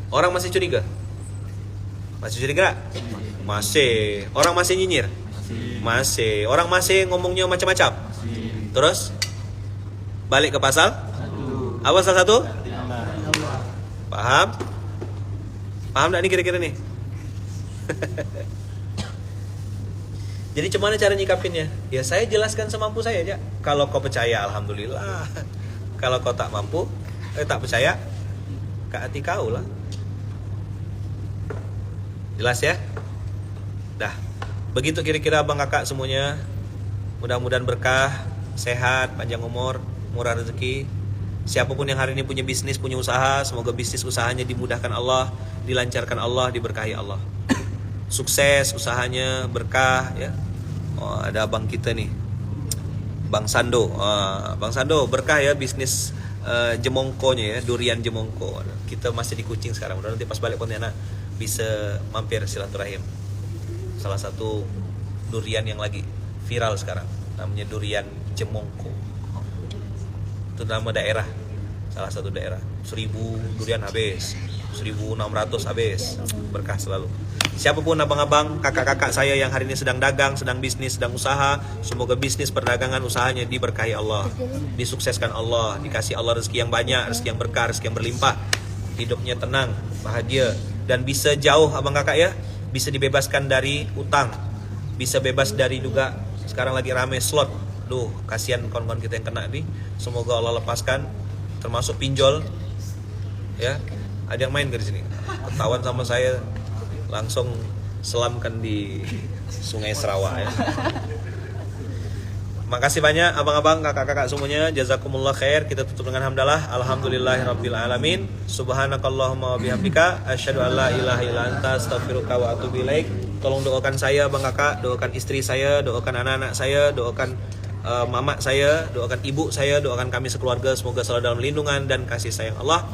Orang masih curiga? Masih curiga? Masih. Orang masih nyinyir? Masih. Orang masih ngomongnya macam-macam? Terus balik ke pasal? Apa pasal 1? Paham? Paham tak nih kira-kira nih? Jadi gimana cara nyikapinnya? Ya saya jelaskan semampu saya aja. Kalau kau percaya, alhamdulillah. Kalau kau tak mampu, tak percaya, ke hati kau lah. Jelas ya? Dah. Begitu kira-kira abang kakak semuanya. Mudah-mudahan berkah, sehat, panjang umur, murah rezeki. Siapapun yang hari ini punya bisnis, punya usaha, semoga bisnis usahanya dimudahkan Allah, dilancarkan Allah, diberkahi Allah. Sukses usahanya, berkah ya. Oh, ada abang kita nih, Bang Sando. Bang Sando berkah ya bisnis jemongkonya ya, durian jemongko. Kita masih di Kucing sekarang. Udah nanti pas balik Pontianak bisa mampir silaturahim. Salah satu durian yang lagi viral sekarang namanya durian jemongko. Itu nama daerah, salah satu daerah. 1000 durian habis, 1600 habis. Berkah selalu. Siapapun abang-abang, kakak-kakak saya yang hari ini sedang dagang, sedang bisnis, sedang usaha, semoga bisnis perdagangan usahanya diberkahi Allah, disukseskan Allah, dikasih Allah rezeki yang banyak, rezeki yang berkah, rezeki yang berlimpah, hidupnya tenang, bahagia, dan bisa jauh abang kakak ya, bisa dibebaskan dari utang, bisa bebas dari juga sekarang lagi rame slot. Duh, kasihan kawan-kawan kita yang kena nih. Semoga Allah lepaskan, termasuk pinjol. Ya, ada yang main ke sini. Ketahuan sama saya, langsung selamkan di Sungai Sarawak ya. Makasih banyak abang-abang, kakak-kakak semuanya. Jazakumullah khair. Kita tutup dengan hamdalah. Alhamdulillahirabbil alamin. Subhanakallahumma wa bihamdika asyhadu an la ilaha illa anta astaghfiruka wa atubu ilaik. Tolong doakan saya bang kakak, doakan istri saya, doakan anak-anak saya, doakan mama saya, doakan ibu saya, doakan kami sekeluarga, semoga selalu dalam lindungan dan kasih sayang Allah.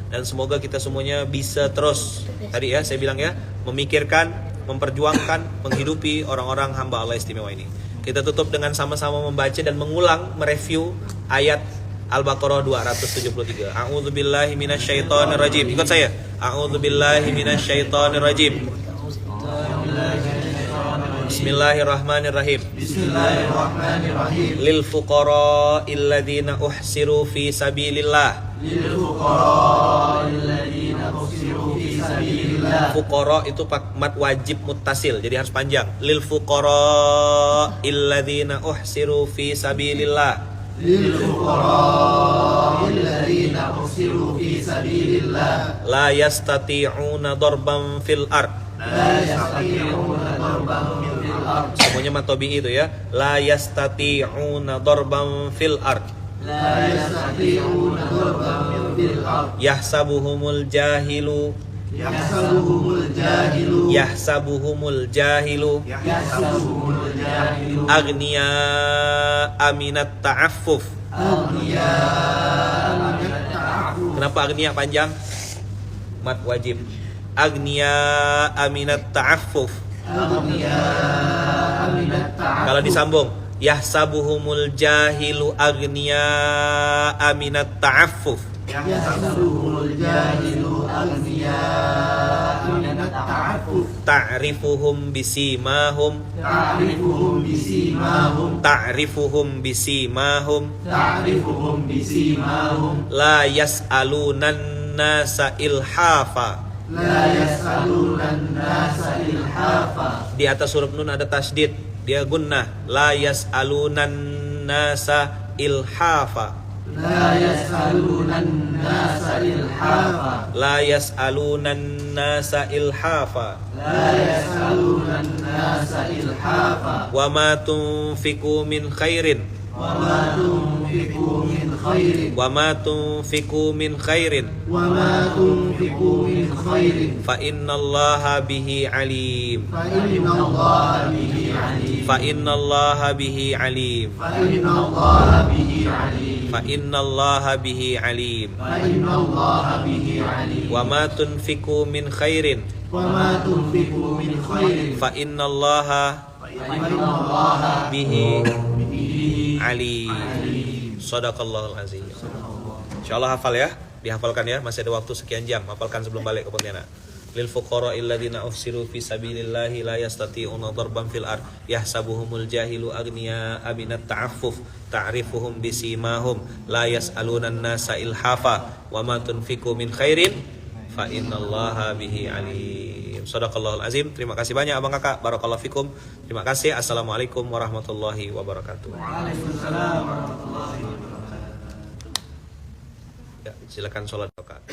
Dan semoga kita semuanya bisa terus, tadi ya saya bilang ya, memikirkan, memperjuangkan, menghidupi orang-orang hamba Allah istimewa ini. Kita tutup dengan sama-sama membaca dan mengulang, mereview ayat Al-Baqarah 273. A'udzubillahi minasyaitonirrajim. Ikut saya. A'udzubillahi minasyaitonirrajim. Bismillahirrahmanirrahim. Bismillahirrahmanirrahim. Lil fuqara'il ladzina uhsiru fi sabilillah. Fuqara itu mat wajib muttasil, jadi harus panjang. Lil fuqara illadzina uhsiru fi sabilillah. Lil fuqara illadzina uhsiru fi sabilillah. La yastati'una darban fil ard. La yastati'una darban fil ard. Semuanya matobi itu ya. La yastati'una darban fil ard. La yastati'una darban fil ard. Yahsabuhumul jahilu Yahsabuhumul jahilu Yahsabuhumul jahilu Yahsabuhumul jahilu Agniya aminat ta'affuf. Aghniya minat ta'affuf. Kenapa agniya panjang? Mat wajib. Agniya aminat ta'affuf. Aghniya minat ta'affuf. Kalau disambung, yahsabuhumul jahilu agniya aminat ta'affuf. Yahsabuhumul jahilu aghniya minat ta'affuf. Ta'rifuhum bisimahum. Ta'rifuhum bisimahum. Ta'rifuhum bisimahum. Ta'rifuhum bisimahum. La yas'alunan nasa ilhafa. La yas'alunan nasa ilhafa. Di atas huruf nun ada tasdid, dia gunnah. La yas'alunan nasa ilhafa. La yas'alunan nasa ilhafa. La yas'alunan nasa ilhafa. La yas'alunan nasa ilhafa. Wa ma tunfiqu min khairin. Wa ma tunfiqu min khairin. Wa ma tunfiqu min khairin. Wa ma tunfiqu min khairin. Fa innallaha bihi alim. Fa inna Allaha bihi alim. Fa innallaha bihi alim. Fa inna Allaha bihi alim. Fa innallaha bihi alim. Fa inna Allaha bihi alim. Wa ma tunfiqu min khairin. Wa ma tunfiqu min khairin. Fa innallaha Fa inna Allaha bihi bihi alim. Shadaqallahul azim. Insyaallah hafal ya, dihafalkan ya, masih ada waktu sekian jam, hafalkan sebelum balik ke Pontianak. Lil fuqara alladziina uhsiru fi sabilillahi la yastati'una darban fil ard yahsabuhumul jahilu aghniya aminat ta'affuf ta'rifuhum bisimahum la yas'aluna an-nasa ilhafa wa ma tunfiqu min khairin fa innallaha bihi alim. Shadaqallahul azim. Terima kasih banyak Abang Kakak, barakallahu fikum. Terima kasih. Assalamualaikum warahmatullahi wabarakatuh. Waalaikumsalam warahmatullahi wabarakatuh. Ya, silakan sholat Kakak.